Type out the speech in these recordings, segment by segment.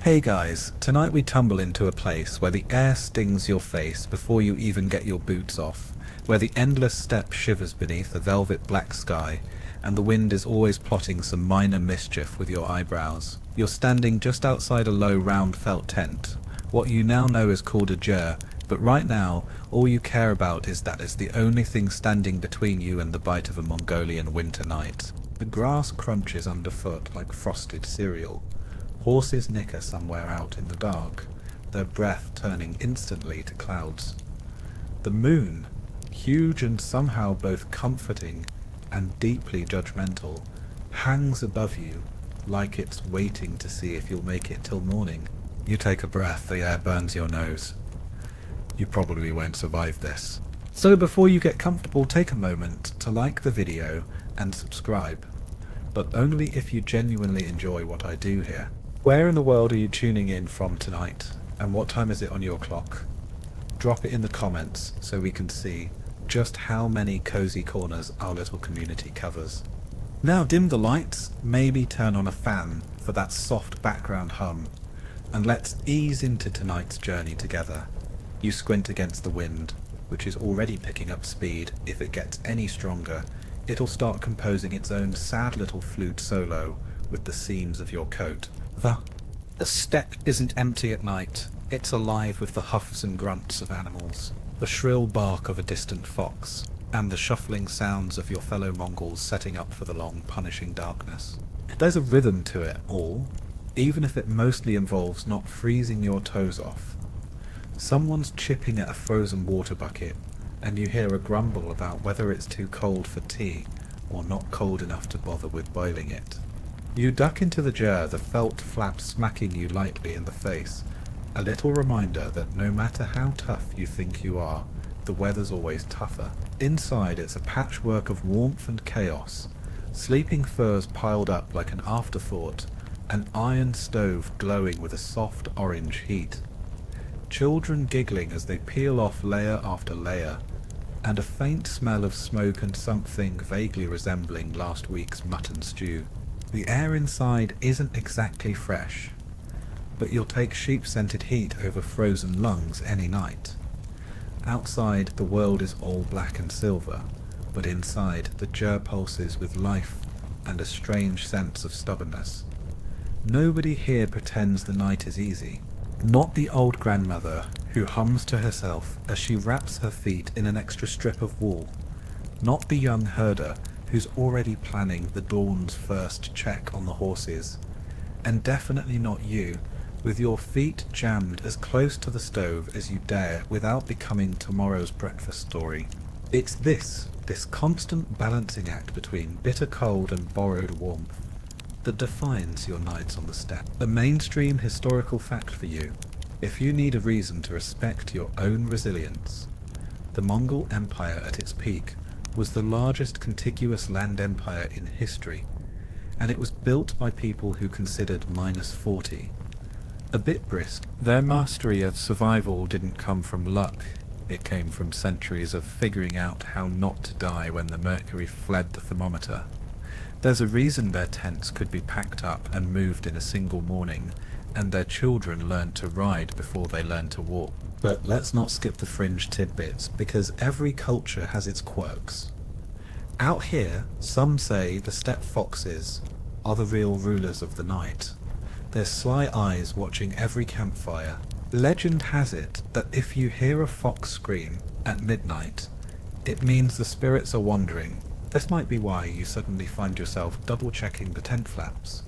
Hey guys, tonight we tumble into a place where the air stings your face before you even get your boots off, where the endless steppe shivers beneath a velvet black sky, and the wind is always plotting some minor mischief with your eyebrows. You're standing just outside a low round felt tent, what you now know is called a ger, but right now all you care about is that it's the only thing standing between you and the bite of a Mongolian winter night. The grass crunches underfoot like frosted cereal. Horses nicker somewhere out in the dark, their breath turning instantly to clouds. The moon, huge and somehow both comforting and deeply judgmental, hangs above you like it's waiting to see if you'll make it till morning. You take a breath, the air burns your nose. You probably won't survive this. So before you get comfortable, take a moment to like the video and subscribe, but only if you genuinely enjoy what I do here. Where in the world are you tuning in from tonight, and what time is it on your clock? Drop it in the comments so we can see just how many cozy corners our little community covers. Now dim the lights, maybe turn on a fan for that soft background hum, and let's ease into tonight's journey together. You squint against the wind, which is already picking up speed. If it gets any stronger, it'll start composing its own sad little flute solo with the seams of your coat. The steppe isn't empty at night. It's alive with the huffs and grunts of animals, the shrill bark of a distant fox, and the shuffling sounds of your fellow Mongols setting up for the long, punishing darkness. There's a rhythm to it all, even if it mostly involves not freezing your toes off. Someone's chipping at a frozen water bucket, and you hear a grumble about whether it's too cold for tea or not cold enough to bother with boiling it. You duck into the ger, the felt flap smacking you lightly in the face, a little reminder that no matter how tough you think you are, the weather's always tougher. Inside it's a patchwork of warmth and chaos, sleeping furs piled up like an afterthought, an iron stove glowing with a soft orange heat, children giggling as they peel off layer after layer, and a faint smell of smoke and something vaguely resembling last week's mutton stew. The air inside isn't exactly fresh, but you'll take sheep-scented heat over frozen lungs any night. Outside, the world is all black and silver, but inside, the ger pulses with life and a strange sense of stubbornness. Nobody here pretends the night is easy. Not the old grandmother who hums to herself as she wraps her feet in an extra strip of wool. Not the young herder who's already planning the dawn's first check on the horses, and definitely not you, with your feet jammed as close to the stove as you dare without becoming tomorrow's breakfast story. It's this constant balancing act between bitter cold and borrowed warmth that defines your nights on the steppe. A mainstream historical fact for you, if you need a reason to respect your own resilience. The Mongol Empire at its peak was the largest contiguous land empire in history, and it was built by people who considered -40 a bit brisk. Their mastery of survival didn't come from luck, it came from centuries of figuring out how not to die when the mercury fled the thermometer. There's a reason their tents could be packed up and moved in a single morning, and their children learned to ride before they learned to walk. But let's not skip the fringe tidbits, because every culture has its quirks. Out here, some say the steppe foxes are the real rulers of the night, their sly eyes watching every campfire. Legend has it that if you hear a fox scream at midnight, it means the spirits are wandering. This might be why you suddenly find yourself double-checking the tent flaps.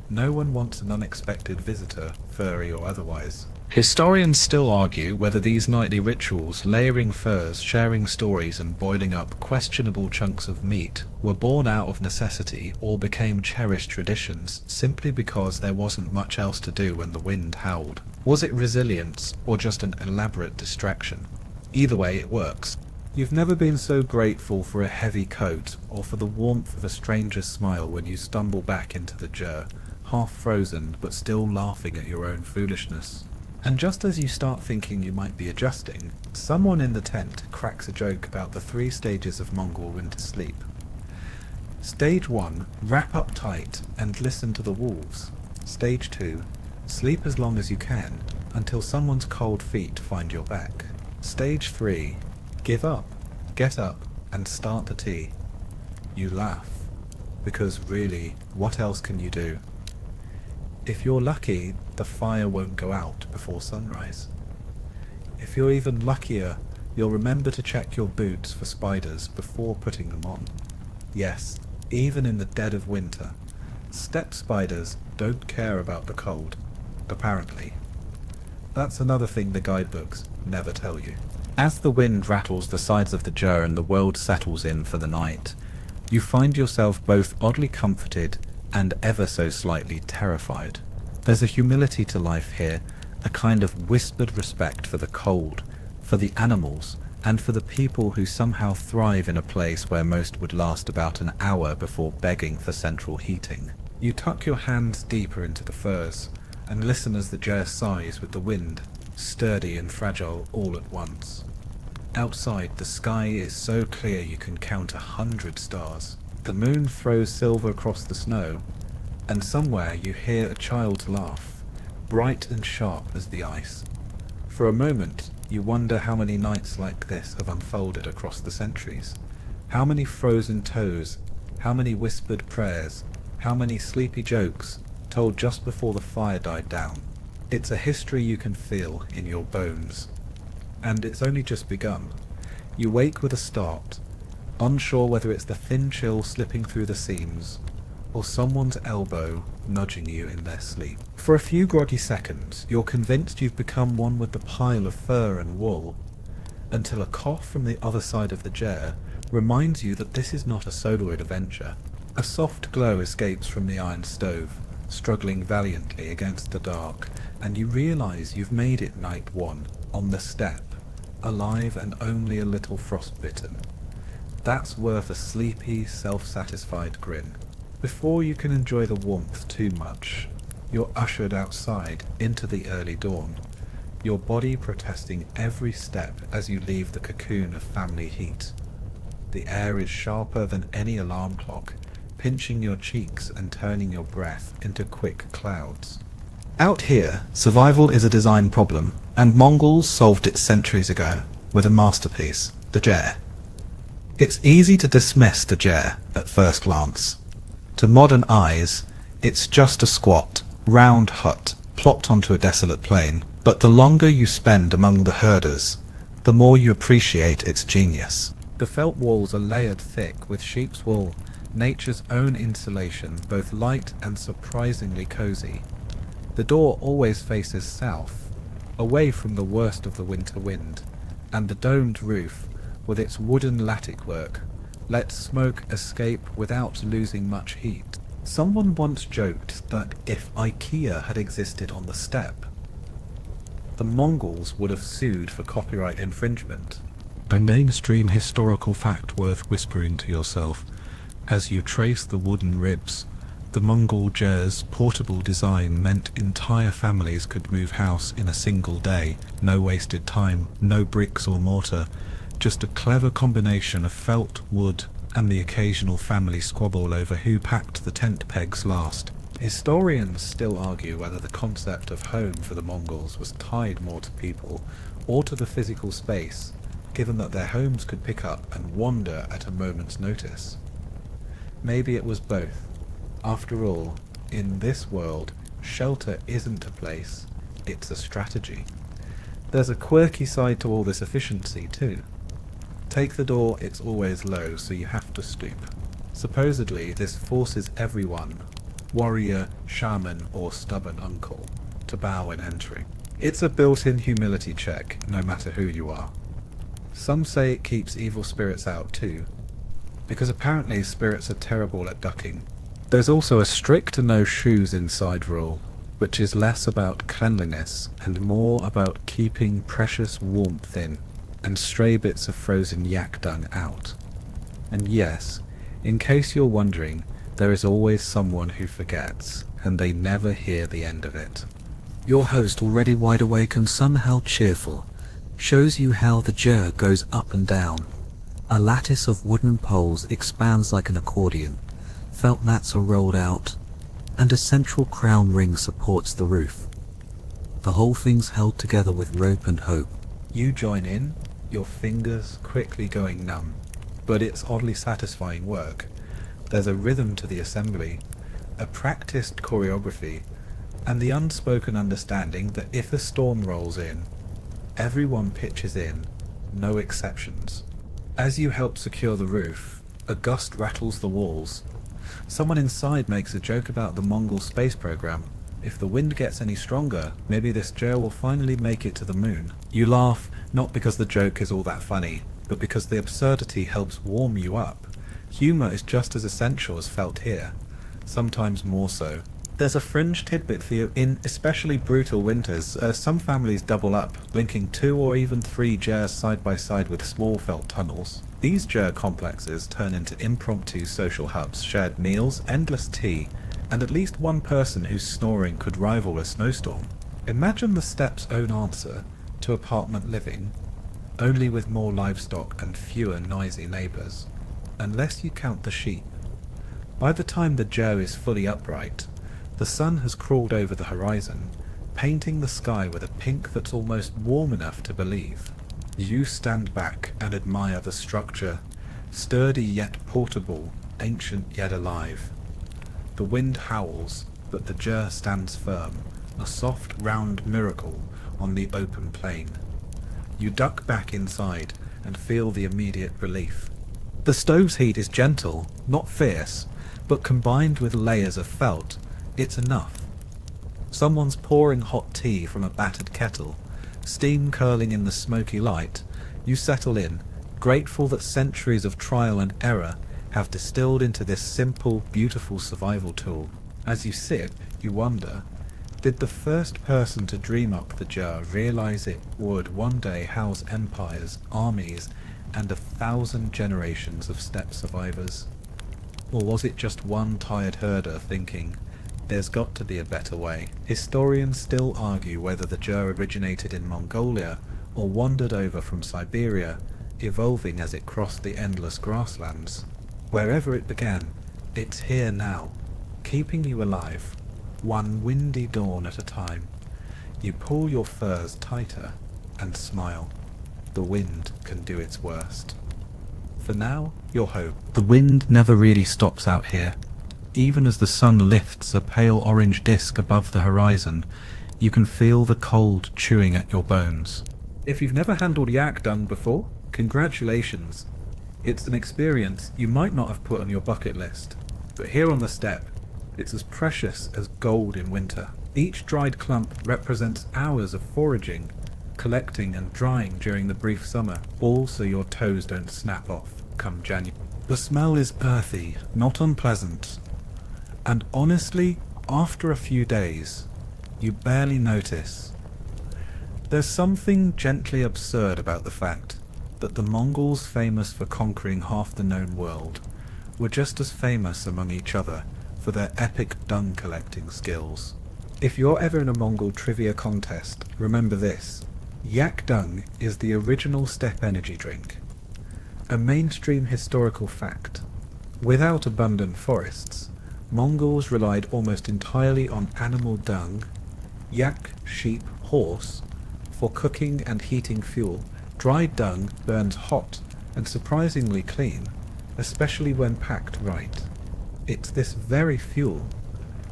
No one wants an unexpected visitor, furry or otherwise. Historians still argue whether these nightly rituals, layering furs, sharing stories and boiling up questionable chunks of meat, were born out of necessity or became cherished traditions simply because there wasn't much else to do when the wind howled. Was it resilience or just an elaborate distraction? Either way, it works. You've never been so grateful for a heavy coat or for the warmth of a stranger's smile when you stumble back into the ger, half frozen but still laughing at your own foolishness. And just as you start thinking you might be adjusting, someone in the tent cracks a joke about the 3 stages of Mongol winter sleep. Stage 1, wrap up tight and listen to the wolves. Stage 2, Sleep as long as you can, until someone's cold feet find your back. Stage 3. Give up, get up, and start the tea. You laugh, because really, what else can you do? If you're lucky, the fire won't go out before sunrise. If you're even luckier, you'll remember to check your boots for spiders before putting them on. Yes, even in the dead of winter, steppe spiders don't care about the cold, apparently. That's another thing the guidebooks never tell you. As the wind rattles the sides of the jar and the world settles in for the night, you find yourself both oddly comforted and ever so slightly terrified. There's a humility to life here, a kind of whispered respect for the cold, for the animals, and for the people who somehow thrive in a place where most would last about an hour before begging for central heating. You tuck your hands deeper into the furs, and listen as the jar sighs with the wind, sturdy and fragile all at once. Outside, the sky is so clear you can count 100 stars. The moon throws silver across the snow, and somewhere you hear a child's laugh, bright and sharp as the ice. For a moment, you wonder how many nights like this have unfolded across the centuries. How many frozen toes, how many whispered prayers, how many sleepy jokes told just before the fire died down. It's a history you can feel in your bones. And it's only just begun. You wake with a start, unsure whether it's the thin chill slipping through the seams, or someone's elbow nudging you in their sleep. For a few groggy seconds, you're convinced you've become one with the pile of fur and wool, until a cough from the other side of the jar reminds you that this is not a soloid adventure. A soft glow escapes from the iron stove, struggling valiantly against the dark, and you realize you've made it night 1, on the steppe, alive and only a little frostbitten. That's worth a sleepy, self-satisfied grin. Before you can enjoy the warmth too much, you're ushered outside into the early dawn, your body protesting every step as you leave the cocoon of family heat. The air is sharper than any alarm clock, pinching your cheeks and turning your breath into quick clouds. Out here, survival is a design problem, and Mongols solved it centuries ago with a masterpiece, the jar. It's easy to dismiss the jar at first glance. To modern eyes, it's just a squat, round hut plopped onto a desolate plain, but the longer you spend among the herders, the more you appreciate its genius. The felt walls are layered thick with sheep's wool, nature's own insulation, both light and surprisingly cozy. The door always faces south, away from the worst of the winter wind, and the domed roof, with its wooden lattice work, lets smoke escape without losing much heat. Someone once joked that if IKEA had existed on the steppe, the Mongols would have sued for copyright infringement. A mainstream historical fact worth whispering to yourself as you trace the wooden ribs. The Mongol jar's portable design meant entire families could move house in a single day. No wasted time, no bricks or mortar, just a clever combination of felt, wood, and the occasional family squabble over who packed the tent pegs last. Historians still argue whether the concept of home for the Mongols was tied more to people or to the physical space, given that their homes could pick up and wander at a moment's notice. Maybe it was both. After all, in this world, shelter isn't a place, it's a strategy. There's a quirky side to all this efficiency too. Take the door, it's always low, so you have to stoop. Supposedly, this forces everyone, warrior, shaman, or stubborn uncle, to bow when entering. It's a built-in humility check, no matter who you are. Some say it keeps evil spirits out too, because apparently spirits are terrible at ducking. There's also a strict no shoes inside rule, which is less about cleanliness and more about keeping precious warmth in, and stray bits of frozen yak dung out. And yes, in case you're wondering, there is always someone who forgets, and they never hear the end of it. Your host, already wide awake and somehow cheerful, shows you how the jar goes up and down. A lattice of wooden poles expands like an accordion, felt mats are rolled out, and a central crown ring supports the roof. The whole thing's held together with rope and hope. You join in, your fingers quickly going numb, but it's oddly satisfying work. There's a rhythm to the assembly, a practiced choreography, and the unspoken understanding that if a storm rolls in, everyone pitches in, no exceptions. As you help secure the roof, a gust rattles the walls. Someone inside makes a joke about the Mongol space program. If the wind gets any stronger, maybe this Joe will finally make it to the moon. You laugh, not because the joke is all that funny, but because the absurdity helps warm you up. Humour is just as essential as felt here, sometimes more so. There's a fringe tidbit for you. In especially brutal winters, some families double up, linking 2 or even 3 jers side by side with small felt tunnels. These jer complexes turn into impromptu social hubs, shared meals, endless tea, and at least one person whose snoring could rival a snowstorm. Imagine the steppes' own answer to apartment living, only with more livestock and fewer noisy neighbours, unless you count the sheep. By the time the jer is fully upright, the sun has crawled over the horizon, painting the sky with a pink that's almost warm enough to believe. You stand back and admire the structure, sturdy yet portable, ancient yet alive. The wind howls, but the jer stands firm, a soft round miracle on the open plain. You duck back inside and feel the immediate relief. The stove's heat is gentle, not fierce, but combined with layers of felt, it's enough. Someone's pouring hot tea from a battered kettle, steam curling in the smoky light. You settle in, grateful that centuries of trial and error have distilled into this simple, beautiful survival tool. As you sit, you wonder, did the first person to dream up the jar realize it would one day house empires, armies, and 1,000 generations of steppe survivors? Or was it just one tired herder thinking, there's got to be a better way? Historians still argue whether the jar originated in Mongolia or wandered over from Siberia, evolving as it crossed the endless grasslands. Wherever it began, it's here now, keeping you alive, one windy dawn at a time. You pull your furs tighter and smile. The wind can do its worst. For now, you're home. The wind never really stops out here. Even as the sun lifts a pale orange disk above the horizon, you can feel the cold chewing at your bones. If you've never handled yak dung before, congratulations. It's an experience you might not have put on your bucket list, but here on the steppe, it's as precious as gold in winter. Each dried clump represents hours of foraging, collecting and drying during the brief summer, all so your toes don't snap off come January. The smell is earthy, not unpleasant, and honestly, after a few days, you barely notice. There's something gently absurd about the fact that the Mongols, famous for conquering half the known world, were just as famous among each other for their epic dung collecting skills. If you're ever in a Mongol trivia contest, remember this: yak dung is the original steppe energy drink. A mainstream historical fact. Without abundant forests, Mongols relied almost entirely on animal dung, yak, sheep, horse, for cooking and heating fuel. Dried dung burns hot and surprisingly clean, especially when packed right. It's this very fuel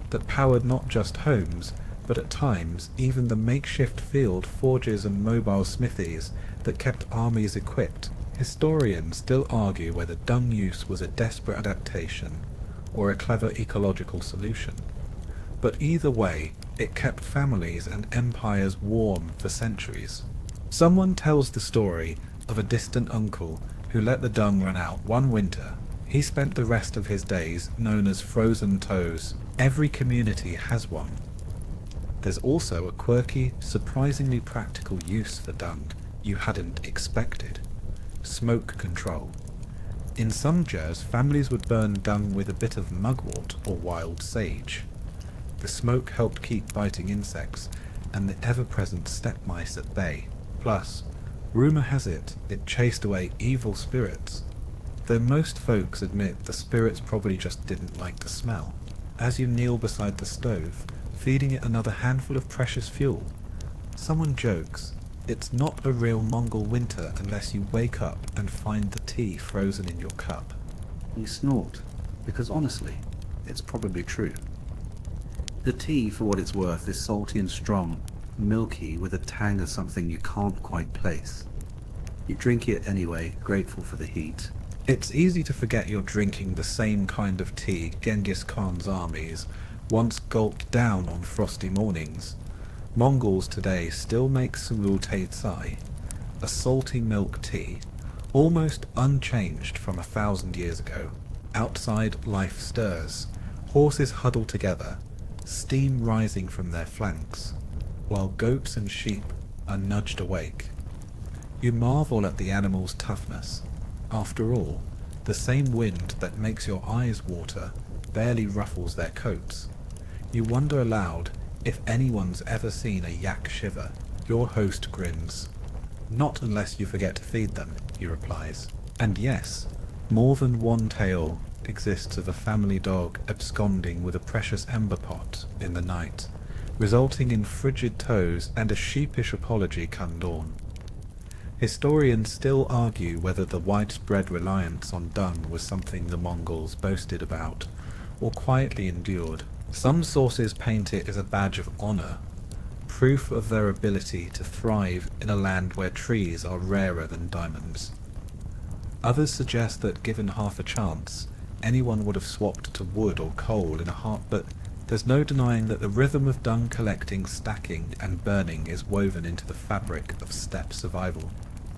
that powered not just homes, but at times even the makeshift field forges and mobile smithies that kept armies equipped. Historians still argue whether dung use was a desperate adaptation or a clever ecological solution. But either way, it kept families and empires warm for centuries. Someone tells the story of a distant uncle who let the dung run out one winter. He spent the rest of his days known as frozen toes. Every community has one. There's also a quirky, surprisingly practical use for dung you hadn't expected: smoke control. In some jers, families would burn dung with a bit of mugwort or wild sage. The smoke helped keep biting insects and the ever-present steppe mice at bay. Plus, rumour has it chased away evil spirits, though most folks admit the spirits probably just didn't like the smell. As you kneel beside the stove, feeding it another handful of precious fuel, Someone jokes, it's not a real Mongol winter unless you wake up and find the tea frozen in your cup. You snort, because honestly, it's probably true. The tea, for what it's worth, is salty and strong, milky with a tang of something you can't quite place. You drink it anyway, grateful for the heat. It's easy to forget you're drinking the same kind of tea Genghis Khan's armies once gulped down on frosty mornings. Mongols today still make surul tsai, a salty milk tea, almost unchanged from 1,000 years ago. Outside, life stirs. Horses huddle together, steam rising from their flanks, while goats and sheep are nudged awake. You marvel at the animals' toughness. After all, the same wind that makes your eyes water barely ruffles their coats. You wonder aloud if anyone's ever seen a yak shiver. Your host grins. Not unless you forget to feed them, he replies. And yes, more than one tale exists of a family dog absconding with a precious ember pot in the night, resulting in frigid toes and a sheepish apology come dawn. Historians still argue whether the widespread reliance on dung was something the Mongols boasted about, or quietly endured. Some sources paint it as a badge of honor, proof of their ability to thrive in a land where trees are rarer than diamonds. Others suggest that given half a chance, anyone would have swapped to wood or coal in a heart, but there's no denying that the rhythm of dung collecting, stacking, and burning is woven into the fabric of steppe survival.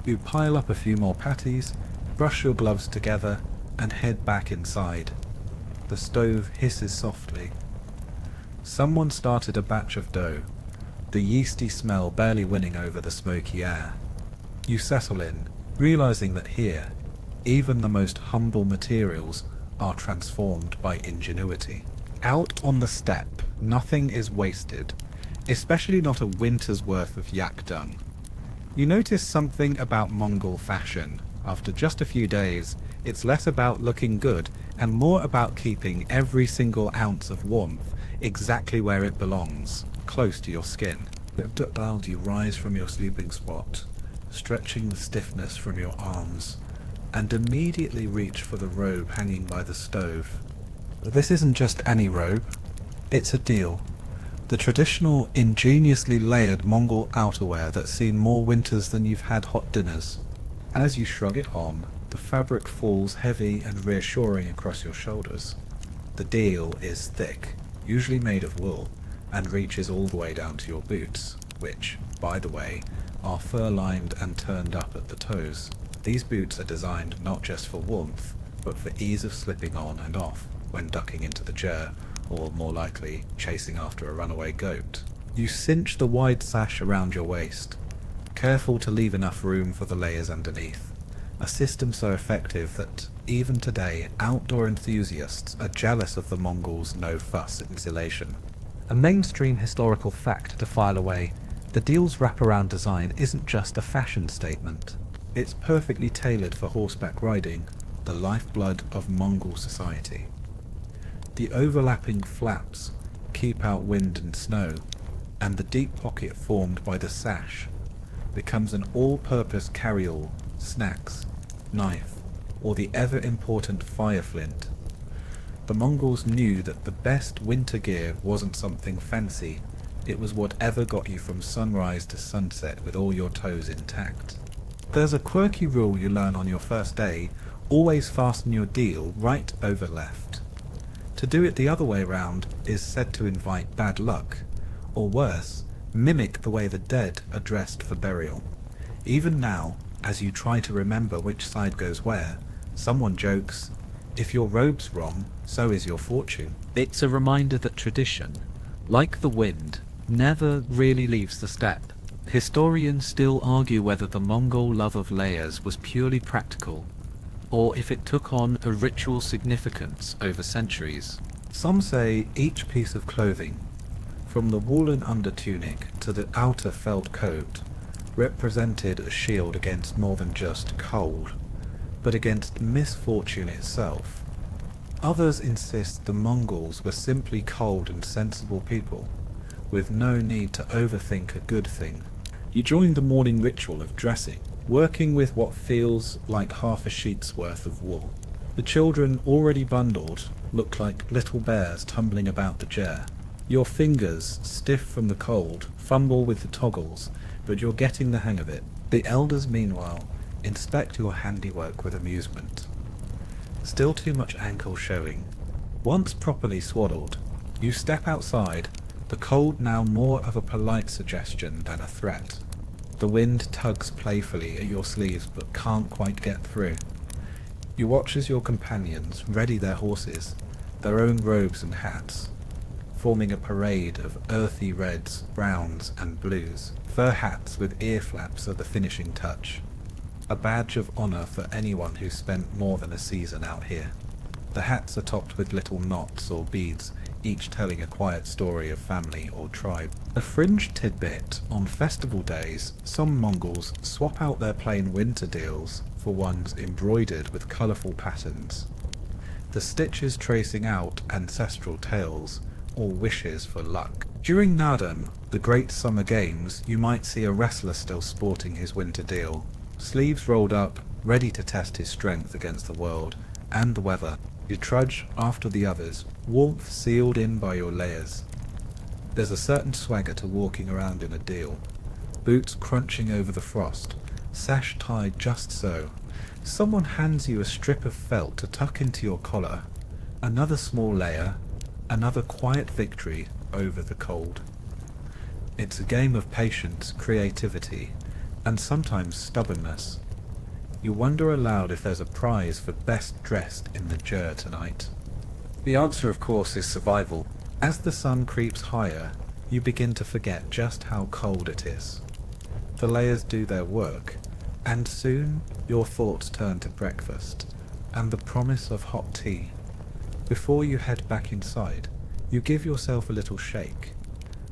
You pile up a few more patties, brush your gloves together, and head back inside. The stove hisses softly. Someone started a batch of dough, the yeasty smell barely winning over the smoky air. You settle in, realizing that here, even the most humble materials are transformed by ingenuity. Out on the steppe, nothing is wasted, especially not a winter's worth of yak dung. You notice something about Mongol fashion. After just a few days, it's less about looking good and more about keeping every single ounce of warmth exactly where it belongs, close to your skin. Loud, you rise from your sleeping spot, stretching the stiffness from your arms, and immediately reach for the robe hanging by the stove. This isn't just any robe, it's a deal. The traditional, ingeniously layered Mongol outerwear that's seen more winters than you've had hot dinners. As you shrug it on, the fabric falls heavy and reassuring across your shoulders. The deal is thick, usually made of wool, and reaches all the way down to your boots, which, by the way, are fur-lined and turned up at the toes. These boots are designed not just for warmth, but for ease of slipping on and off when ducking into the ger, or more likely, chasing after a runaway goat. You cinch the wide sash around your waist, careful to leave enough room for the layers underneath, a system so effective that even today outdoor enthusiasts are jealous of the Mongols' no-fuss insulation. A mainstream historical fact to file away, the deal's wraparound design isn't just a fashion statement. It's perfectly tailored for horseback riding, the lifeblood of Mongol society. The overlapping flaps keep out wind and snow, and the deep pocket formed by the sash becomes an all-purpose carry-all, snacks, knife, or the ever-important fire flint. The Mongols knew that the best winter gear wasn't something fancy, it was whatever got you from sunrise to sunset with all your toes intact. There's a quirky rule you learn on your first day: always fasten your deal right over left. To do it the other way round is said to invite bad luck, or worse, mimic the way the dead are dressed for burial. Even now, as you try to remember which side goes where, someone jokes, if your robe's wrong, so is your fortune. It's a reminder that tradition, like the wind, never really leaves the steppe. Historians still argue whether the Mongol love of layers was purely practical, or if it took on a ritual significance over centuries. Some say each piece of clothing, from the woolen undertunic to the outer felt coat, represented a shield against more than just cold, but against misfortune itself. Others insist the Mongols were simply cold and sensible people, with no need to overthink a good thing. You join the morning ritual of dressing, working with what feels like half a sheet's worth of wool. The children, already bundled, look like little bears tumbling about the chair. Your fingers, stiff from the cold, fumble with the toggles, but you're getting the hang of it. The elders, meanwhile, inspect your handiwork with amusement. Still too much ankle showing. Once properly swaddled, you step outside, the cold now more of a polite suggestion than a threat. The wind tugs playfully at your sleeves but can't quite get through. You watch as your companions ready their horses, their own robes and hats, forming a parade of earthy reds, browns and blues. Fur hats with ear flaps are the finishing touch, a badge of honour for anyone who's spent more than a season out here. The hats are topped with little knots or beads, each telling a quiet story of family or tribe. A fringe tidbit: on festival days, some Mongols swap out their plain winter deals for ones embroidered with colourful patterns, the stitches tracing out ancestral tales or wishes for luck. During Naadam, the great summer games, you might see a wrestler still sporting his winter deal, sleeves rolled up, ready to test his strength against the world and the weather. You trudge after the others, warmth sealed in by your layers. There's a certain swagger to walking around in a deal, boots crunching over the frost, sash tied just so. Someone hands you a strip of felt to tuck into your collar, another small layer, another quiet victory over the cold. It's a game of patience, creativity, and sometimes stubbornness. You wonder aloud if there's a prize for best dressed in the ger tonight. The answer, of course, is survival. As the sun creeps higher, you begin to forget just how cold it is. The layers do their work, and soon your thoughts turn to breakfast and the promise of hot tea. Before you head back inside, you give yourself a little shake.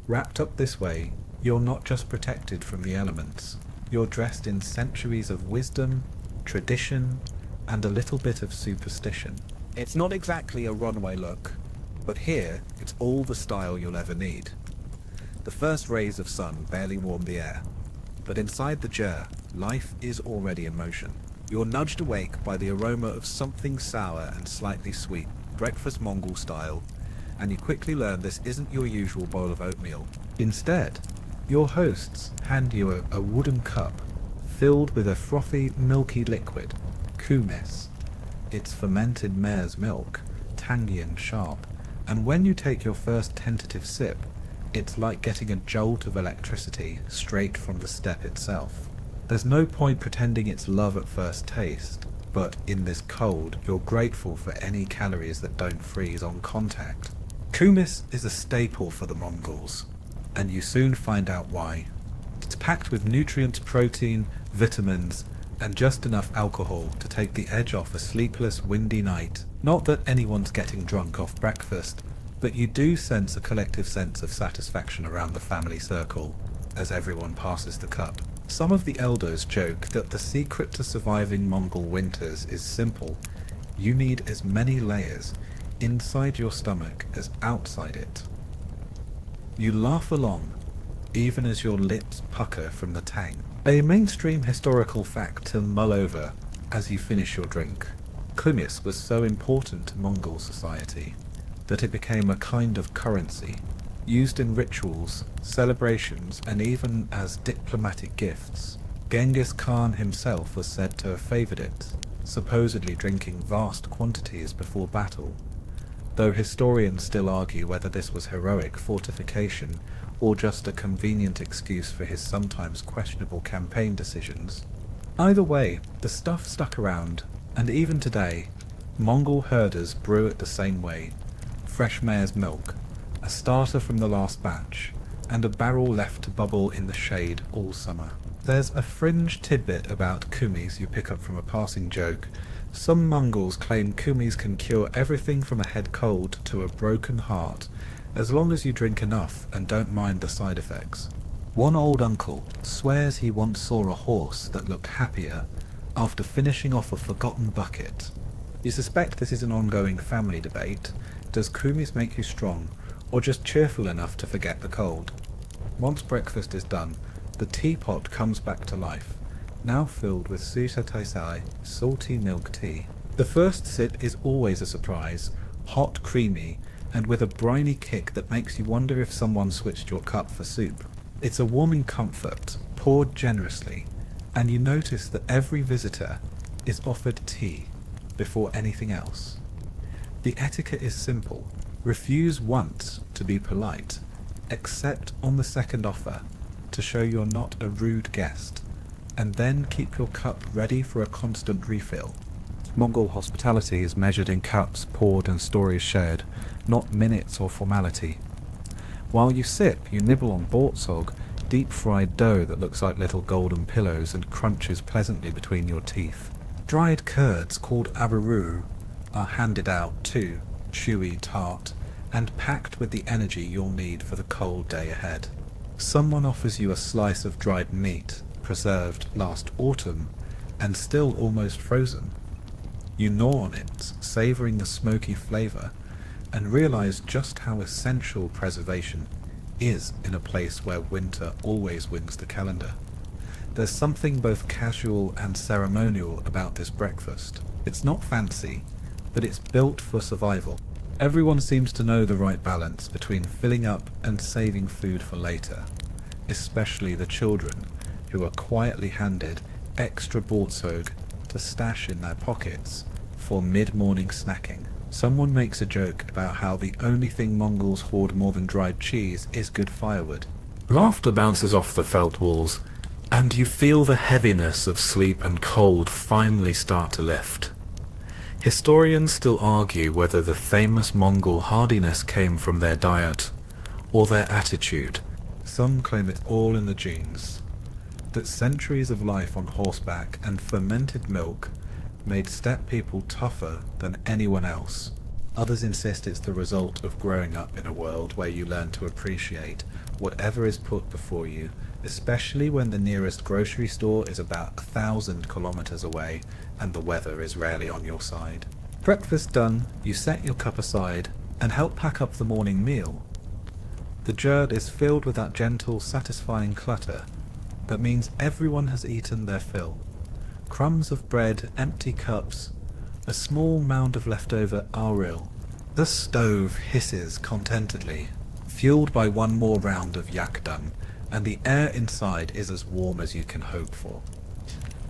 Wrapped up this way, you're not just protected from the elements, you're dressed in centuries of wisdom, tradition, and a little bit of superstition. It's not exactly a runway look, but here it's all the style you'll ever need. The first rays of sun barely warm the air, but inside the ger, life is already in motion. You're nudged awake by the aroma of something sour and slightly sweet, breakfast Mongol style, and you quickly learn this isn't your usual bowl of oatmeal. Instead, your hosts hand you a wooden cup filled with a frothy, milky liquid, kumis. It's fermented mare's milk, tangy and sharp, and when you take your first tentative sip, it's like getting a jolt of electricity straight from the steppe itself. There's no point pretending it's love at first taste, but in this cold, you're grateful for any calories that don't freeze on contact. Kumis is a staple for the Mongols, and you soon find out why. It's packed with nutrients, protein, vitamins, and just enough alcohol to take the edge off a sleepless, windy night. Not that anyone's getting drunk off breakfast, but you do sense a collective sense of satisfaction around the family circle as everyone passes the cup. Some of the elders joke that the secret to surviving Mongol winters is simple. You need as many layers inside your stomach as outside it. You laugh along, even as your lips pucker from the tang. A mainstream historical fact to mull over as you finish your drink. Kumis was so important to Mongol society that it became a kind of currency, used in rituals, celebrations, and even as diplomatic gifts. Genghis Khan himself was said to have favoured it, supposedly drinking vast quantities before battle, though historians still argue whether this was heroic fortification or just a convenient excuse for his sometimes questionable campaign decisions. Either way, the stuff stuck around, and even today, Mongol herders brew it the same way. Fresh mare's milk, a starter from the last batch, and a barrel left to bubble in the shade all summer. There's a fringe tidbit about kumis you pick up from a passing joke. Some Mongols claim kumis can cure everything from a head cold to a broken heart, as long as you drink enough and don't mind the side effects. One old uncle swears he once saw a horse that looked happier after finishing off a forgotten bucket. You suspect this is an ongoing family debate. Does kumis make you strong, or just cheerful enough to forget the cold? Once breakfast is done, The teapot comes back to life, now filled with sutaisai, salty milk tea. The first sip is always a surprise, hot, creamy, and with a briny kick that makes you wonder if someone switched your cup for soup. It's a warming comfort, poured generously, and you notice that every visitor is offered tea before anything else. The etiquette is simple. Refuse once to be polite, accept on the second offer to show you're not a rude guest, and then keep your cup ready for a constant refill. Mongol hospitality is measured in cups poured and stories shared, not minutes or formality. While you sip, you nibble on bortsog, deep-fried dough that looks like little golden pillows and crunches pleasantly between your teeth. Dried curds, called abaru, are handed out too, chewy, tart, and packed with the energy you'll need for the cold day ahead. Someone offers you a slice of dried meat, preserved last autumn, and still almost frozen. You gnaw on it, savouring the smoky flavour, and realise just how essential preservation is in a place where winter always wings the calendar. There's something both casual and ceremonial about this breakfast. It's not fancy, but it's built for survival. Everyone seems to know the right balance between filling up and saving food for later, especially the children, who are quietly handed extra bortsog to stash in their pockets for mid-morning snacking. Someone makes a joke about how the only thing Mongols hoard more than dried cheese is good firewood. Laughter bounces off the felt walls, and you feel the heaviness of sleep and cold finally start to lift. Historians still argue whether the famous Mongol hardiness came from their diet or their attitude. Some claim it's all in the genes, that centuries of life on horseback and fermented milk made steppe people tougher than anyone else. Others insist it's the result of growing up in a world where you learn to appreciate whatever is put before you, especially when the nearest grocery store is about 1,000 kilometers away and the weather is rarely on your side. Breakfast done, you set your cup aside and help pack up the morning meal. The jerd is filled with that gentle, satisfying clutter that means everyone has eaten their fill. Crumbs of bread, empty cups, a small mound of leftover aril. The stove hisses contentedly, fueled by one more round of yak dung, and the air inside is as warm as you can hope for.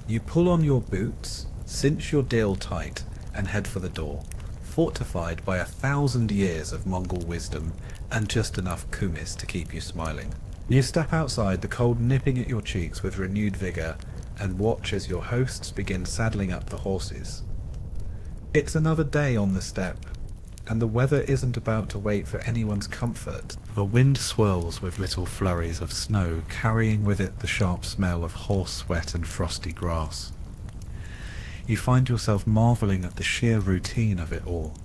You pull on your boots, cinch your deal tight, and head for the door, fortified by 1,000 years of Mongol wisdom and just enough kumis to keep you smiling. You step outside, the cold nipping at your cheeks with renewed vigour, and watch as your hosts begin saddling up the horses. It's another day on the steppe, and the weather isn't about to wait for anyone's comfort. The wind swirls with little flurries of snow, carrying with it the sharp smell of horse sweat and frosty grass. You find yourself marvelling at the sheer routine of it all.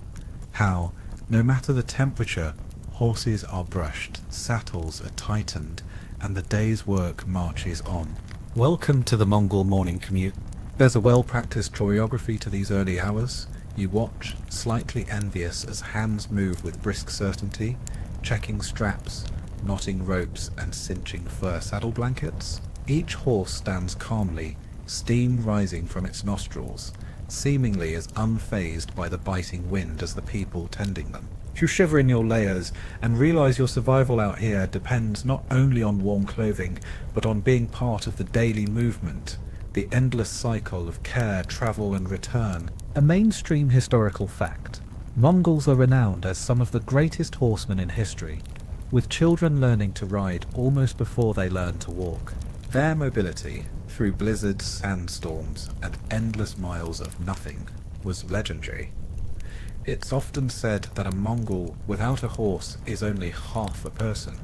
How, no matter the temperature, horses are brushed, saddles are tightened, and the day's work marches on. Welcome to the Mongol morning commute. There's a well-practiced choreography to these early hours. You watch, slightly envious, as hands move with brisk certainty, checking straps, knotting ropes, and cinching fur saddle blankets. Each horse stands calmly, steam rising from its nostrils, seemingly as unfazed by the biting wind as the people tending them. You shiver in your layers and realize your survival out here depends not only on warm clothing, but on being part of the daily movement, the endless cycle of care, travel, and return. A mainstream historical fact: Mongols are renowned as some of the greatest horsemen in history, with children learning to ride almost before they learn to walk. Their mobility, through blizzards, sandstorms, and endless miles of nothing, was legendary. It's often said that a Mongol without a horse is only half a person.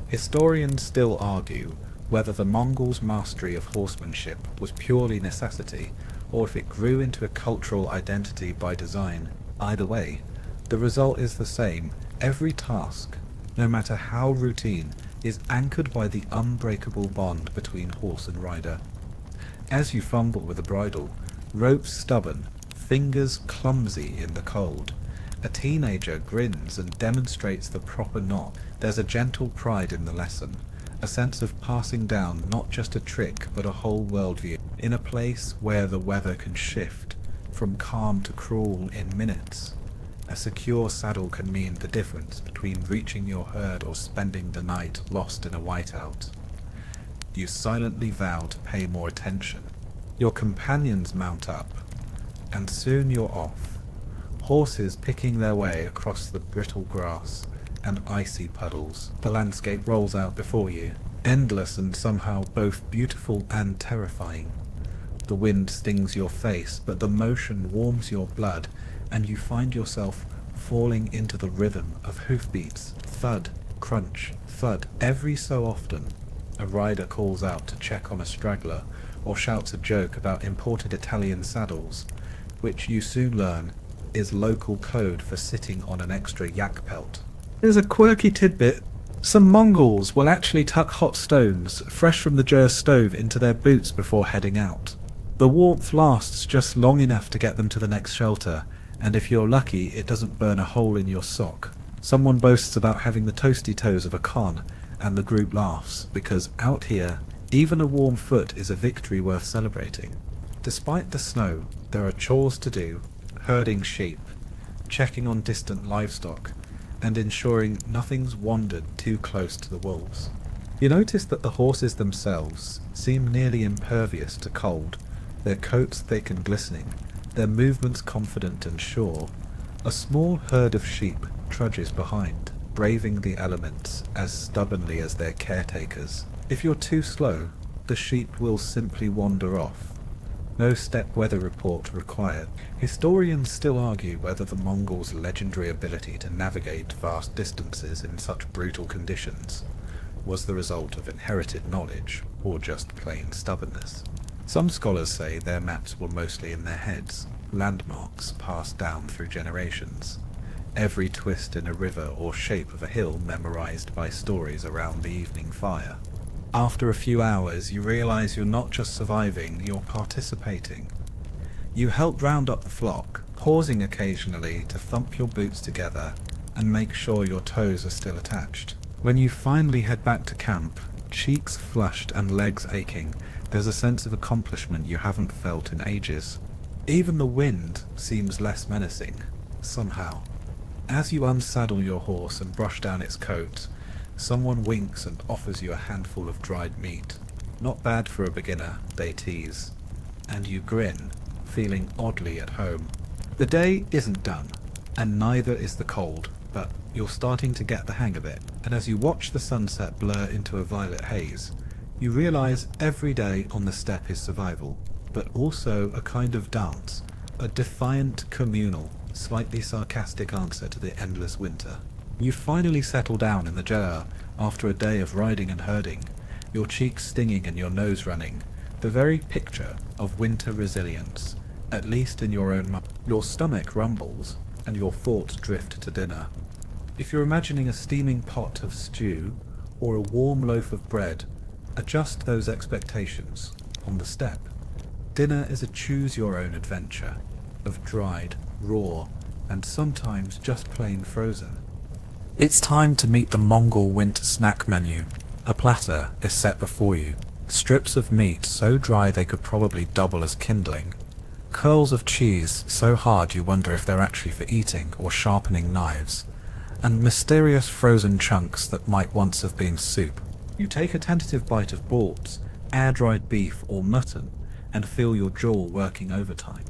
Historians still argue whether the Mongols' mastery of horsemanship was purely necessity, or if it grew into a cultural identity by design. Either way, the result is the same. Every task, no matter how routine, is anchored by the unbreakable bond between horse and rider. As you fumble with the bridle, ropes stubborn, fingers clumsy in the cold, a teenager grins and demonstrates the proper knot. There's a gentle pride in the lesson, a sense of passing down not just a trick but a whole worldview, in a place where the weather can shift from calm to cruel in minutes. A secure saddle can mean the difference between reaching your herd or spending the night lost in a whiteout. You silently vow to pay more attention. Your companions mount up, and soon you're off, horses picking their way across the brittle grass and icy puddles. The landscape rolls out before you, endless and somehow both beautiful and terrifying. The wind stings your face, but the motion warms your blood, and you find yourself falling into the rhythm of hoofbeats, thud, crunch, thud. Every so often, a rider calls out to check on a straggler, or shouts a joke about imported Italian saddles, which you soon learn is local code for sitting on an extra yak pelt. Here's a quirky tidbit. Some Mongols will actually tuck hot stones, fresh from the Jers stove, into their boots before heading out. The warmth lasts just long enough to get them to the next shelter, and if you're lucky, it doesn't burn a hole in your sock. Someone boasts about having the toasty toes of a con, and the group laughs, because out here, even a warm foot is a victory worth celebrating. Despite the snow, there are chores to do: herding sheep, checking on distant livestock, and ensuring nothing's wandered too close to the wolves. You notice that the horses themselves seem nearly impervious to cold, their coats thick and glistening, their movements confident and sure. A small herd of sheep trudges behind, braving the elements as stubbornly as their caretakers. If you're too slow, the sheep will simply wander off. No step weather report required. Historians still argue whether the Mongols' legendary ability to navigate vast distances in such brutal conditions was the result of inherited knowledge or just plain stubbornness. Some scholars say their maps were mostly in their heads, landmarks passed down through generations, every twist in a river or shape of a hill memorized by stories around the evening fire. After a few hours, you realize you're not just surviving, you're participating. You help round up the flock, pausing occasionally to thump your boots together and make sure your toes are still attached. When you finally head back to camp, cheeks flushed and legs aching, there's a sense of accomplishment you haven't felt in ages. Even the wind seems less menacing, somehow. As you unsaddle your horse and brush down its coat, someone winks and offers you a handful of dried meat. Not bad for a beginner, they tease. And you grin, feeling oddly at home. The day isn't done, and neither is the cold, but you're starting to get the hang of it. And as you watch the sunset blur into a violet haze, you realize every day on the steppe is survival, but also a kind of dance, a defiant, communal, slightly sarcastic answer to the endless winter. You finally settle down in the jar after a day of riding and herding, your cheeks stinging and your nose running, the very picture of winter resilience, at least in your own mind. Your stomach rumbles, and your thoughts drift to dinner. If you're imagining a steaming pot of stew or a warm loaf of bread, adjust those expectations on the steppe. Dinner is a choose-your-own adventure of dried, raw, and sometimes just plain frozen. It's time to meet the Mongol winter snack menu. A platter is set before you. Strips of meat so dry they could probably double as kindling. Curls of cheese so hard you wonder if they're actually for eating or sharpening knives. And mysterious frozen chunks that might once have been soup. You take a tentative bite of balls, air-dried beef or mutton, and feel your jaw working overtime.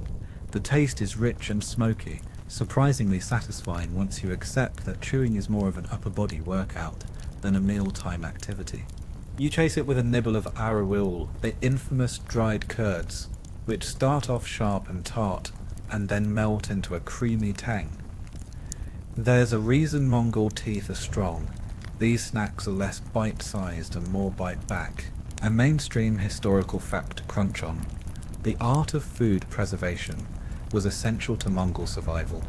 The taste is rich and smoky, surprisingly satisfying once you accept that chewing is more of an upper body workout than a mealtime activity. You chase it with a nibble of arawil, the infamous dried curds, which start off sharp and tart, and then melt into a creamy tang. There's a reason Mongol teeth are strong. These snacks are less bite-sized and more bite-back. A mainstream historical fact to crunch on. The art of food preservation was essential to Mongol survival.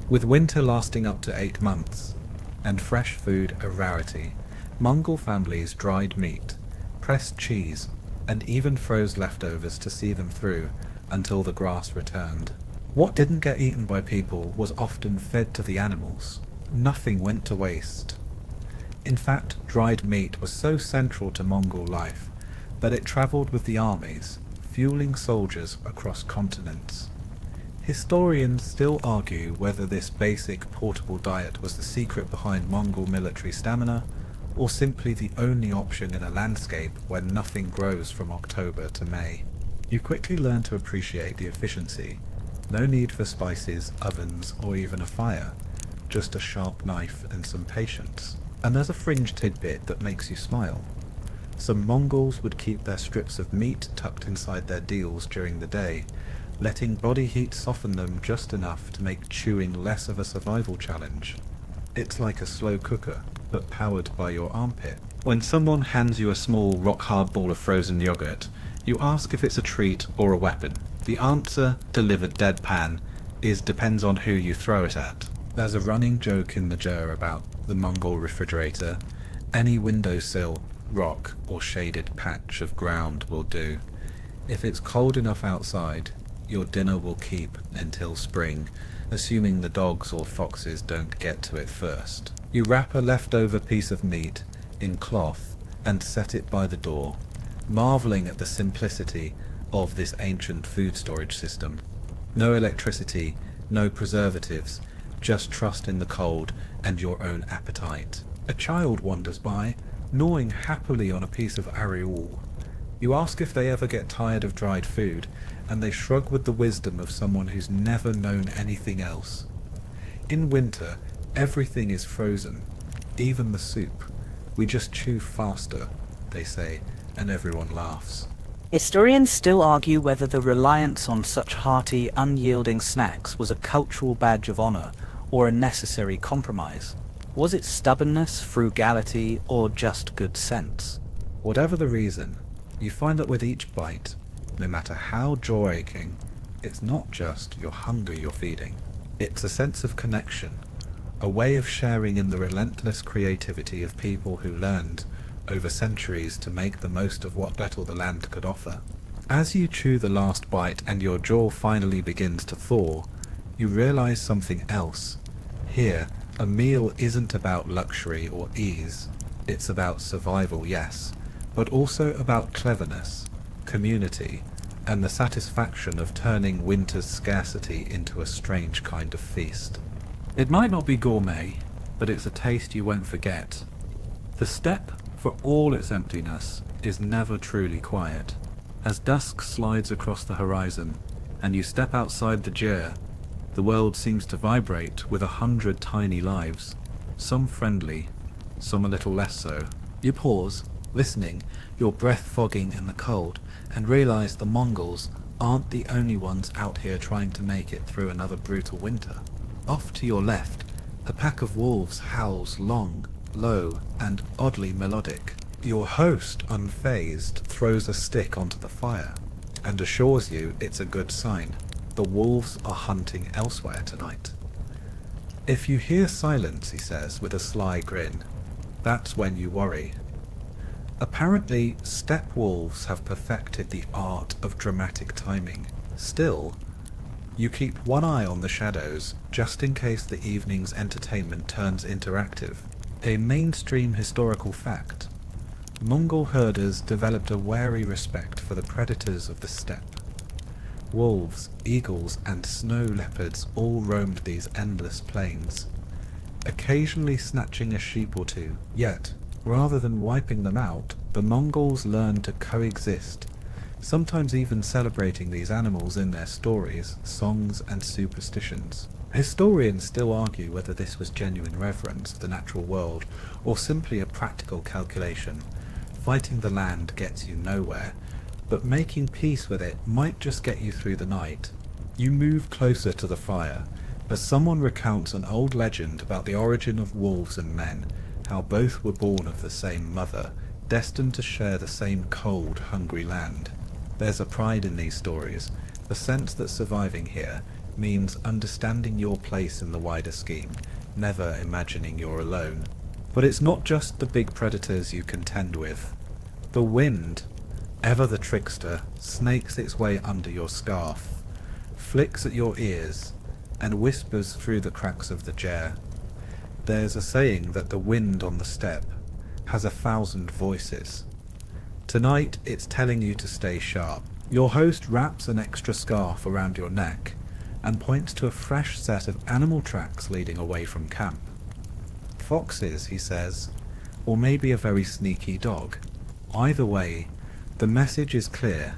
With winter lasting up to 8 months, and fresh food a rarity, Mongol families dried meat, pressed cheese, and even froze leftovers to see them through until the grass returned. What didn't get eaten by people was often fed to the animals. Nothing went to waste. In fact, dried meat was so central to Mongol life that it travelled with the armies, fueling soldiers across continents. Historians still argue whether this basic portable diet was the secret behind Mongol military stamina, or simply the only option in a landscape where nothing grows from October to May. You quickly learn to appreciate the efficiency. No need for spices, ovens, or even a fire. Just a sharp knife and some patience. And there's a fringe tidbit that makes you smile. Some Mongols would keep their strips of meat tucked inside their deals during the day, letting body heat soften them just enough to make chewing less of a survival challenge. It's like a slow cooker, but powered by your armpit. When someone hands you a small rock-hard ball of frozen yogurt, you ask if it's a treat or a weapon. The answer, delivered deadpan, is depends on who you throw it at. There's a running joke in the jar about the Mongol refrigerator. Any windowsill, rock, or shaded patch of ground will do. If it's cold enough outside, your dinner will keep until spring, assuming the dogs or foxes don't get to it first. You wrap a leftover piece of meat in cloth and set it by the door, marveling at the simplicity of this ancient food storage system. No electricity, no preservatives, just trust in the cold and your own appetite. A child wanders by, gnawing happily on a piece of areoul. You ask if they ever get tired of dried food, and they shrug with the wisdom of someone who's never known anything else. In winter, everything is frozen, even the soup. We just chew faster, they say, and everyone laughs. Historians still argue whether the reliance on such hearty, unyielding snacks was a cultural badge of honor or a necessary compromise. Was it stubbornness, frugality, or just good sense? Whatever the reason, you find that with each bite, no matter how jaw-aching, it's not just your hunger you're feeding. It's a sense of connection, a way of sharing in the relentless creativity of people who learned over centuries to make the most of what little the land could offer. As you chew the last bite and your jaw finally begins to thaw, you realize something else. Here, a meal isn't about luxury or ease. It's about survival, yes, but also about cleverness, community, and the satisfaction of turning winter's scarcity into a strange kind of feast. It might not be gourmet, but it's a taste you won't forget. The steppe, for all its emptiness, is never truly quiet. As dusk slides across the horizon, and you step outside the ger, the world seems to vibrate with 100 tiny lives, some friendly, some a little less so. You pause, listening, your breath fogging in the cold, and realize the Mongols aren't the only ones out here trying to make it through another brutal winter. Off to your left, a pack of wolves howls long, low, and oddly melodic. Your host, unfazed, throws a stick onto the fire, and assures you it's a good sign. The wolves are hunting elsewhere tonight. If you hear silence, he says with a sly grin, that's when you worry. Apparently, steppe wolves have perfected the art of dramatic timing. Still, you keep one eye on the shadows, just in case the evening's entertainment turns interactive. A mainstream historical fact. Mongol herders developed a wary respect for the predators of the steppe. Wolves, eagles, and snow leopards all roamed these endless plains, occasionally snatching a sheep or two. Yet, rather than wiping them out, the Mongols learned to coexist, sometimes even celebrating these animals in their stories, songs, and superstitions. Historians still argue whether this was genuine reverence of the natural world, or simply a practical calculation. Fighting the land gets you nowhere, but making peace with it might just get you through the night. You move closer to the fire, as someone recounts an old legend about the origin of wolves and men, how both were born of the same mother, destined to share the same cold, hungry land. There's a pride in these stories, the sense that surviving here means understanding your place in the wider scheme, never imagining you're alone. But it's not just the big predators you contend with. The wind, ever the trickster, snakes its way under your scarf, flicks at your ears, and whispers through the cracks of the ger. There's a saying that the wind on the steppe has 1,000 voices. Tonight it's telling you to stay sharp. Your host wraps an extra scarf around your neck and points to a fresh set of animal tracks leading away from camp. Foxes, he says, or maybe a very sneaky dog. Either way, the message is clear.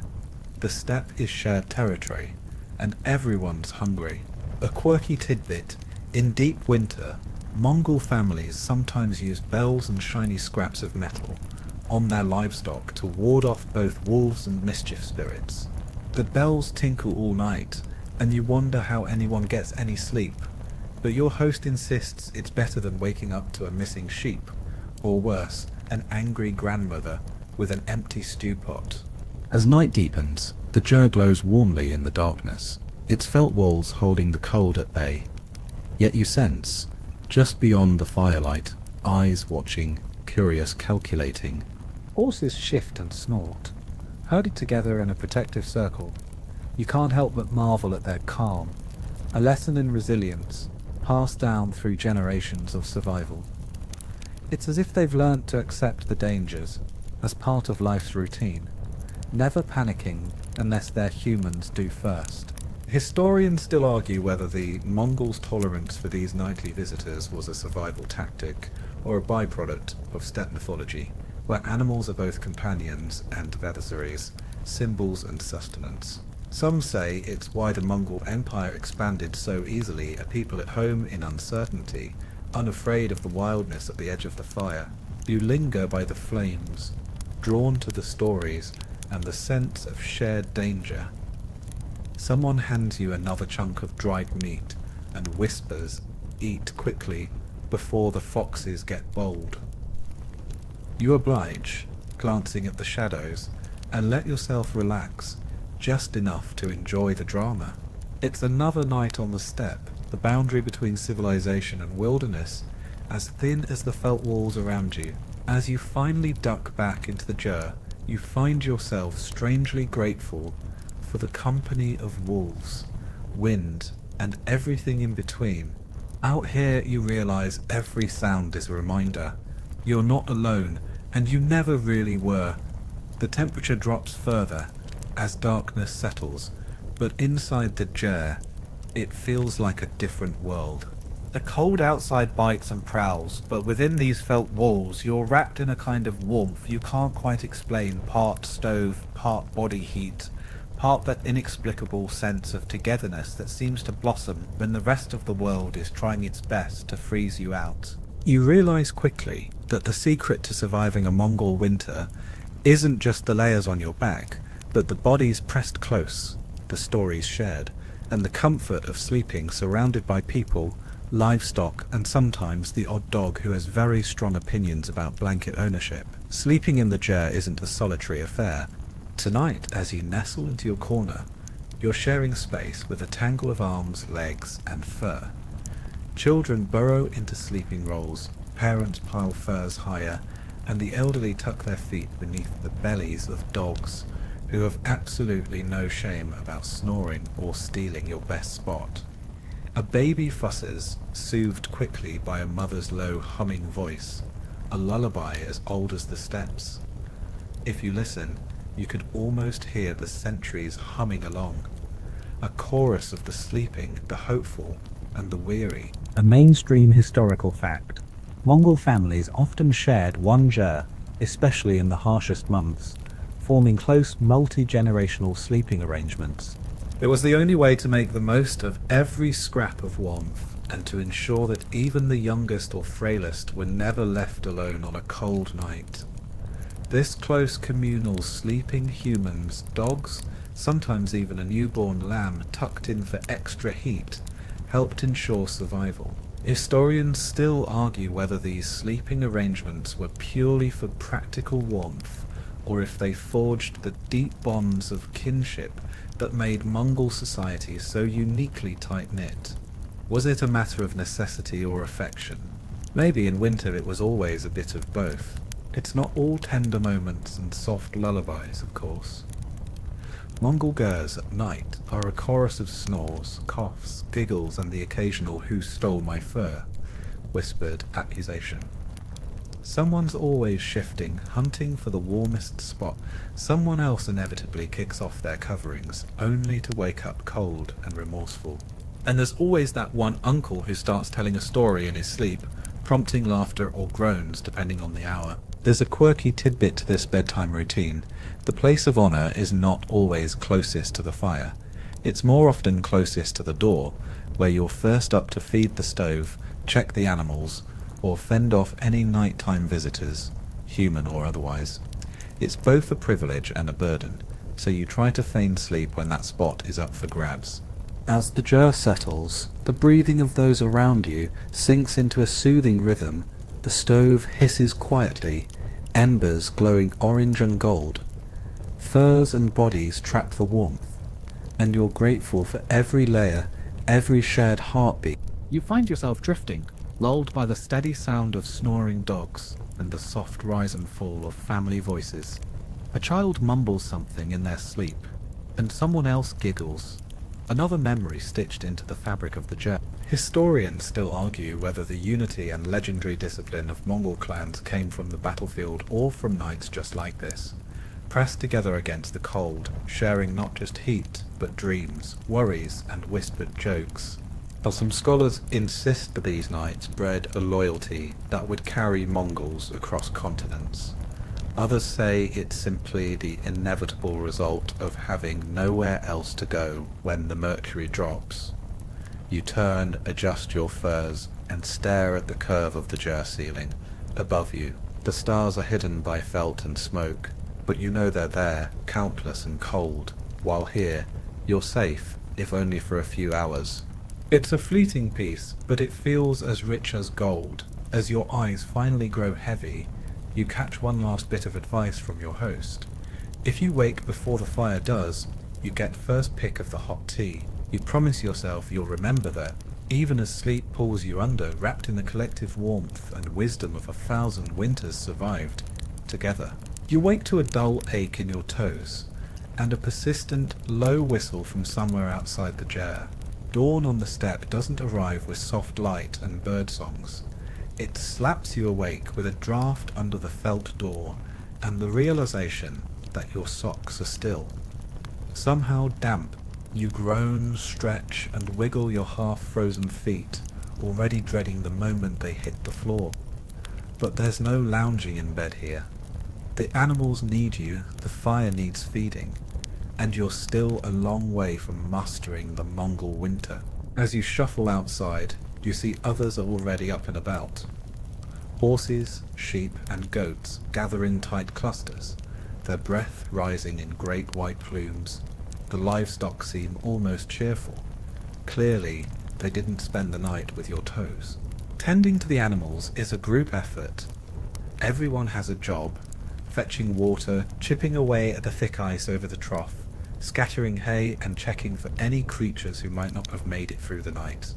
The steppe is shared territory, and everyone's hungry. A quirky tidbit: in deep winter, Mongol families sometimes use bells and shiny scraps of metal on their livestock to ward off both wolves and mischief spirits. The bells tinkle all night, and you wonder how anyone gets any sleep, but your host insists it's better than waking up to a missing sheep, or worse, an angry grandmother with an empty stew pot. As night deepens, the ger glows warmly in the darkness, its felt walls holding the cold at bay. Yet you sense, just beyond the firelight, eyes watching, curious, calculating. Horses shift and snort, herded together in a protective circle. You can't help but marvel at their calm, a lesson in resilience, passed down through generations of survival. It's as if they've learnt to accept the dangers as part of life's routine, never panicking unless their humans do first. Historians still argue whether the Mongols' tolerance for these nightly visitors was a survival tactic or a byproduct of steppe mythology, where animals are both companions and adversaries, symbols and sustenance. Some say it's why the Mongol Empire expanded so easily, a people at home in uncertainty, unafraid of the wildness at the edge of the fire. You linger by the flames, drawn to the stories and the sense of shared danger. Someone hands you another chunk of dried meat and whispers, "Eat quickly, before the foxes get bold." You oblige, glancing at the shadows, and let yourself relax, just enough to enjoy the drama. It's another night on the steppe, the boundary between civilization and wilderness, as thin as the felt walls around you. As you finally duck back into the ger, you find yourself strangely grateful for the company of wolves, wind, and everything in between. Out here you realize every sound is a reminder. You're not alone, and you never really were. The temperature drops further as darkness settles, but inside the ger, it feels like a different world. The cold outside bites and prowls, but within these felt walls you're wrapped in a kind of warmth you can't quite explain, part stove, part body heat, part that inexplicable sense of togetherness that seems to blossom when the rest of the world is trying its best to freeze you out. You realize quickly that the secret to surviving a Mongol winter isn't just the layers on your back, but the bodies pressed close, the stories shared, and the comfort of sleeping surrounded by people, livestock, and sometimes the odd dog who has very strong opinions about blanket ownership. Sleeping in the ger isn't a solitary affair. Tonight, as you nestle into your corner, you're sharing space with a tangle of arms, legs, and fur. Children burrow into sleeping rolls, parents pile furs higher, and the elderly tuck their feet beneath the bellies of dogs who have absolutely no shame about snoring or stealing your best spot. A baby fusses, soothed quickly by a mother's low humming voice, a lullaby as old as the steppes. If you listen, you could almost hear the centuries humming along, a chorus of the sleeping, the hopeful, and the weary. A mainstream historical fact. Mongol families often shared one ger, especially in the harshest months, forming close multi-generational sleeping arrangements. It was the only way to make the most of every scrap of warmth, and to ensure that even the youngest or frailest were never left alone on a cold night. This close communal sleeping humans, dogs, sometimes even a newborn lamb tucked in for extra heat, helped ensure survival. Historians still argue whether these sleeping arrangements were purely for practical warmth, or if they forged the deep bonds of kinship that made Mongol society so uniquely tight-knit. Was it a matter of necessity or affection? Maybe in winter it was always a bit of both. It's not all tender moments and soft lullabies, of course. Mongol gers at night are a chorus of snores, coughs, giggles, and the occasional "who stole my fur?" whispered accusation. Someone's always shifting, hunting for the warmest spot. Someone else inevitably kicks off their coverings, only to wake up cold and remorseful. And there's always that one uncle who starts telling a story in his sleep, prompting laughter or groans depending on the hour. There's a quirky tidbit to this bedtime routine. The place of honor is not always closest to the fire. It's more often closest to the door, where you're first up to feed the stove, check the animals, or fend off any nighttime visitors, human or otherwise. It's both a privilege and a burden, so you try to feign sleep when that spot is up for grabs. As the jar settles, the breathing of those around you sinks into a soothing rhythm. The stove hisses quietly, embers glowing orange and gold. Furs and bodies trap the warmth, and you're grateful for every layer, every shared heartbeat. You find yourself drifting, lulled by the steady sound of snoring dogs and the soft rise and fall of family voices. A child mumbles something in their sleep, and someone else giggles. Another memory stitched into the fabric of the jet. Historians still argue whether the unity and legendary discipline of Mongol clans came from the battlefield or from nights just like this, pressed together against the cold, sharing not just heat, but dreams, worries, and whispered jokes. While some scholars insist that these nights bred a loyalty that would carry Mongols across continents, others say it's simply the inevitable result of having nowhere else to go when the mercury drops. You turn, adjust your furs, and stare at the curve of the jar ceiling. Above you, the stars are hidden by felt and smoke, but you know they're there, countless and cold, while here, you're safe, if only for a few hours. It's a fleeting peace, but it feels as rich as gold. As your eyes finally grow heavy, you catch one last bit of advice from your host. If you wake before the fire does, you get first pick of the hot tea. You promise yourself you'll remember that, even as sleep pulls you under, wrapped in the collective warmth and wisdom of 1,000 winters survived, together. You wake to a dull ache in your toes, and a persistent, low whistle from somewhere outside the jar. Dawn on the steppe doesn't arrive with soft light and bird songs. It slaps you awake with a draft under the felt door, and the realization that your socks are still. Somehow damp, you groan, stretch, and wiggle your half-frozen feet, already dreading the moment they hit the floor. But there's no lounging in bed here. The animals need you, the fire needs feeding, and you're still a long way from mastering the Mongol winter. As you shuffle outside, you see others are already up and about. Horses, sheep, and goats gather in tight clusters, their breath rising in great white plumes. The livestock seem almost cheerful. Clearly, they didn't spend the night with your toes. Tending to the animals is a group effort. Everyone has a job, fetching water, chipping away at the thick ice over the trough, scattering hay, and checking for any creatures who might not have made it through the night.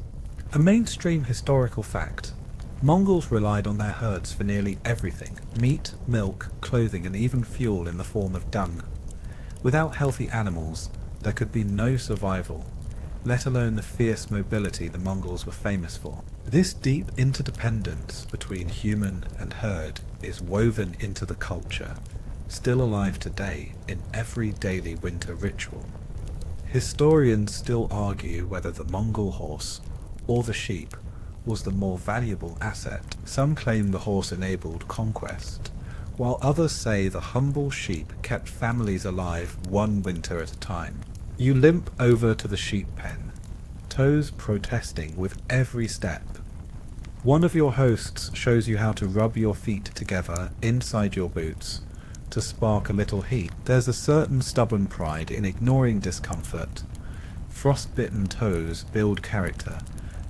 A mainstream historical fact: Mongols relied on their herds for nearly everything: meat, milk, clothing, and even fuel in the form of dung. Without healthy animals, there could be no survival, let alone the fierce mobility the Mongols were famous for. This deep interdependence between human and herd is woven into the culture, still alive today in every daily winter ritual. Historians still argue whether the Mongol horse or the sheep was the more valuable asset. Some claim the horse enabled conquest, while others say the humble sheep kept families alive one winter at a time. You limp over to the sheep pen, toes protesting with every step. One of your hosts shows you how to rub your feet together inside your boots to spark a little heat. There's a certain stubborn pride in ignoring discomfort. Frostbitten toes build character.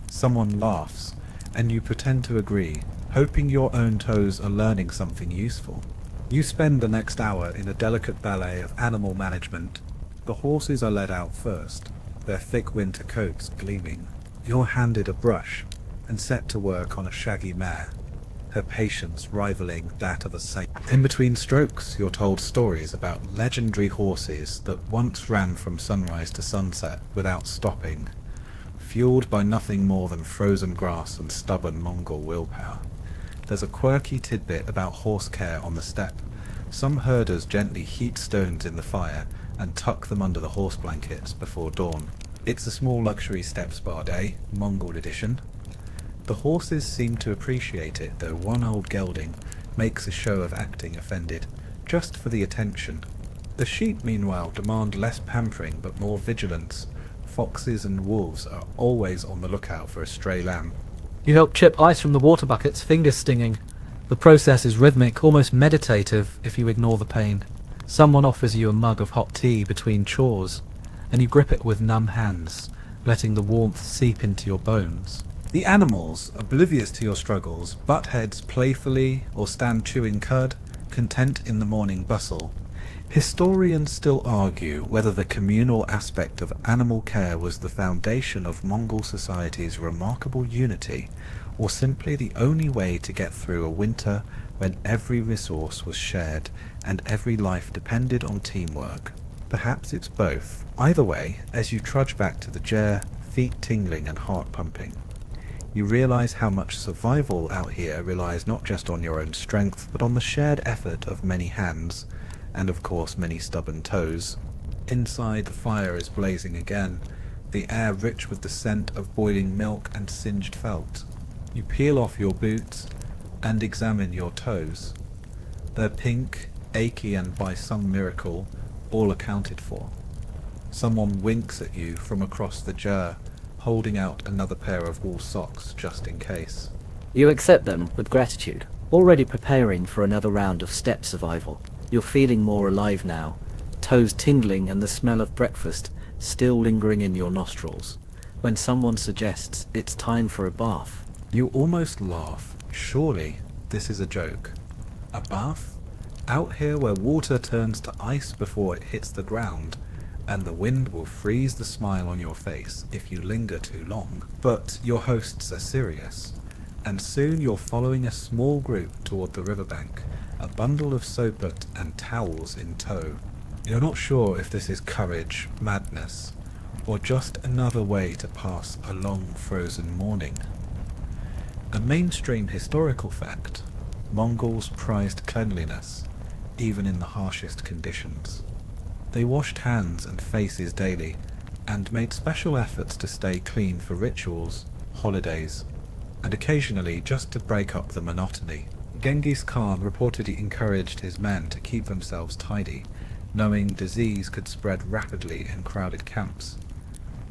Someone laughs, and you pretend to agree, hoping your own toes are learning something useful. You spend the next hour in a delicate ballet of animal management. The horses are led out first, their thick winter coats gleaming. You're handed a brush and set to work on a shaggy mare, her patience rivaling that of a saint. In between strokes, you're told stories about legendary horses that once ran from sunrise to sunset without stopping, fueled by nothing more than frozen grass and stubborn Mongol willpower. There's a quirky tidbit about horse care on the steppe. Some herders gently heat stones in the fire and tuck them under the horse blankets before dawn. It's a small luxury steppe spa day, Mongol edition. The horses seem to appreciate it, though one old gelding makes a show of acting offended, just for the attention. The sheep, meanwhile, demand less pampering but more vigilance. Foxes and wolves are always on the lookout for a stray lamb. You help chip ice from the water buckets, fingers stinging. The process is rhythmic, almost meditative if you ignore the pain. Someone offers you a mug of hot tea between chores, and you grip it with numb hands, letting the warmth seep into your bones. The animals, oblivious to your struggles, butt heads playfully or stand chewing cud, content in the morning bustle. Historians still argue whether the communal aspect of animal care was the foundation of Mongol society's remarkable unity, or simply the only way to get through a winter when every resource was shared and every life depended on teamwork. Perhaps it's both. Either way, as you trudge back to the chair, feet tingling and heart pumping, you realize how much survival out here relies not just on your own strength, but on the shared effort of many hands, and of course many stubborn toes. Inside, the fire is blazing again, the air rich with the scent of boiling milk and singed felt. You peel off your boots and examine your toes. They're pink, achy, and by some miracle, all accounted for. Someone winks at you from across the jar, holding out another pair of wool socks just in case. You accept them with gratitude, already preparing for another round of steppe survival. You're feeling more alive now, toes tingling and the smell of breakfast still lingering in your nostrils, when someone suggests it's time for a bath. You almost laugh. Surely this is a joke. A bath? Out here where water turns to ice before it hits the ground, and the wind will freeze the smile on your face if you linger too long. But your hosts are serious, and soon you're following a small group toward the riverbank, a bundle of soaplet and towels in tow. You're not sure if this is courage, madness, or just another way to pass a long frozen morning. A mainstream historical fact, Mongols prized cleanliness, even in the harshest conditions. They washed hands and faces daily, and made special efforts to stay clean for rituals, holidays, and occasionally just to break up the monotony. Genghis Khan reportedly encouraged his men to keep themselves tidy, knowing disease could spread rapidly in crowded camps.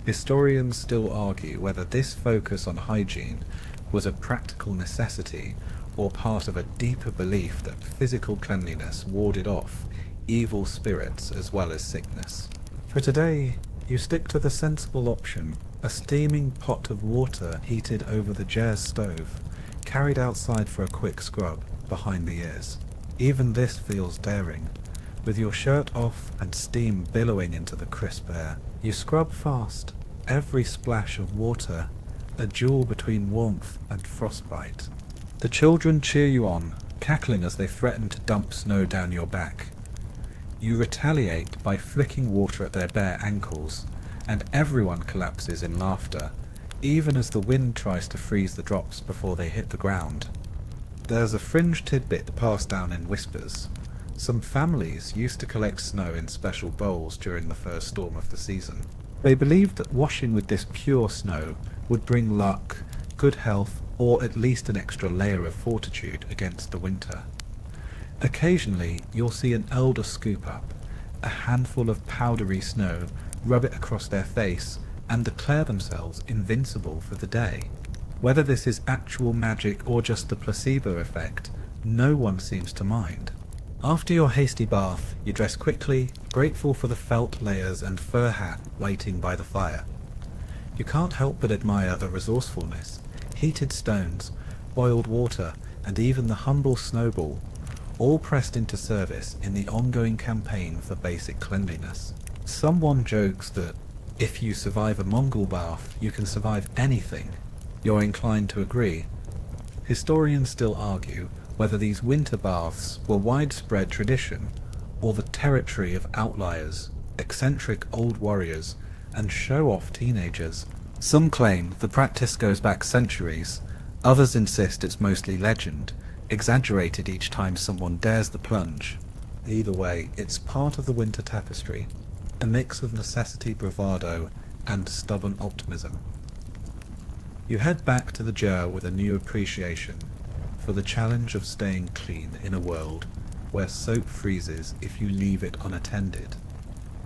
Historians still argue whether this focus on hygiene was a practical necessity or part of a deeper belief that physical cleanliness warded off evil spirits as well as sickness. For today, you stick to the sensible option, a steaming pot of water heated over the Jer's stove, carried outside for a quick scrub behind the ears. Even this feels daring. With your shirt off and steam billowing into the crisp air, you scrub fast, every splash of water a jewel between warmth and frostbite. The children cheer you on, cackling as they threaten to dump snow down your back. You retaliate by flicking water at their bare ankles, and everyone collapses in laughter, even as the wind tries to freeze the drops before they hit the ground. There's a fringe tidbit passed down in whispers. Some families used to collect snow in special bowls during the first storm of the season. They believed that washing with this pure snow would bring luck, good health, or at least an extra layer of fortitude against the winter. Occasionally, you'll see an elder scoop up a handful of powdery snow, rub it across their face, and declare themselves invincible for the day. Whether this is actual magic or just the placebo effect, no one seems to mind. After your hasty bath, you dress quickly, grateful for the felt layers and fur hat waiting by the fire. You can't help but admire the resourcefulness, heated stones, boiled water, and even the humble snowball, all pressed into service in the ongoing campaign for basic cleanliness. Someone jokes that if you survive a Mongol bath, you can survive anything. You're inclined to agree. Historians still argue whether these winter baths were widespread tradition or the territory of outliers, eccentric old warriors, and show-off teenagers. Some claim the practice goes back centuries, others insist it's mostly legend, exaggerated each time someone dares the plunge. Either way, it's part of the winter tapestry, a mix of necessity bravado and stubborn optimism. You head back to the jar with a new appreciation for the challenge of staying clean in a world where soap freezes if you leave it unattended.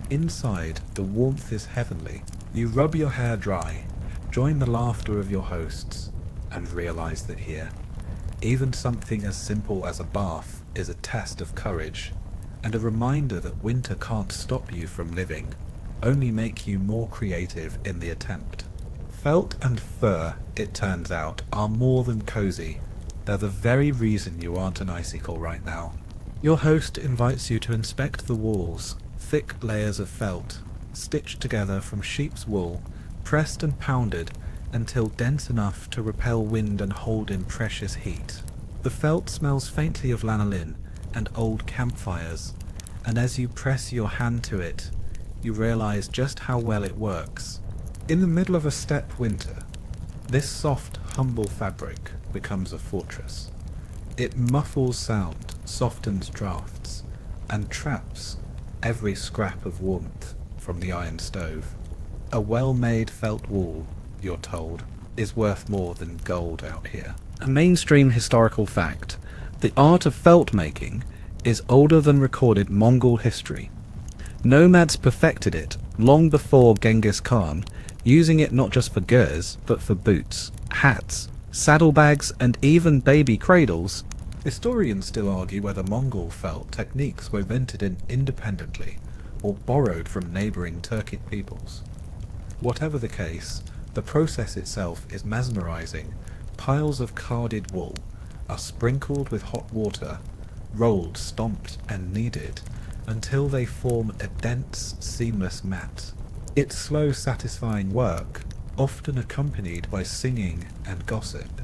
Inside, the warmth is heavenly. You rub your hair dry, join the laughter of your hosts, and realize that here, even something as simple as a bath is a test of courage, and a reminder that winter can't stop you from living, only make you more creative in the attempt. Felt and fur, it turns out, are more than cozy. They're the very reason you aren't an icicle right now. Your host invites you to inspect the walls, thick layers of felt, stitched together from sheep's wool, pressed and pounded until dense enough to repel wind and hold in precious heat. The felt smells faintly of lanolin and old campfires, and as you press your hand to it, you realize just how well it works. In the middle of a steppe winter, this soft, humble fabric becomes a fortress. It muffles sound, softens drafts, and traps every scrap of warmth from the iron stove. A well-made felt wall, you're told, is worth more than gold out here. A mainstream historical fact, the art of felt making is older than recorded Mongol history. Nomads perfected it long before Genghis Khan, using it not just for gers, but for boots, hats, saddlebags, and even baby cradles. Historians still argue whether Mongol felt techniques were invented independently or borrowed from neighbouring Turkic peoples. Whatever the case, the process itself is mesmerizing. Piles of carded wool are sprinkled with hot water, rolled, stomped, and kneaded until they form a dense, seamless mat. It's slow, satisfying work, often accompanied by singing and gossip,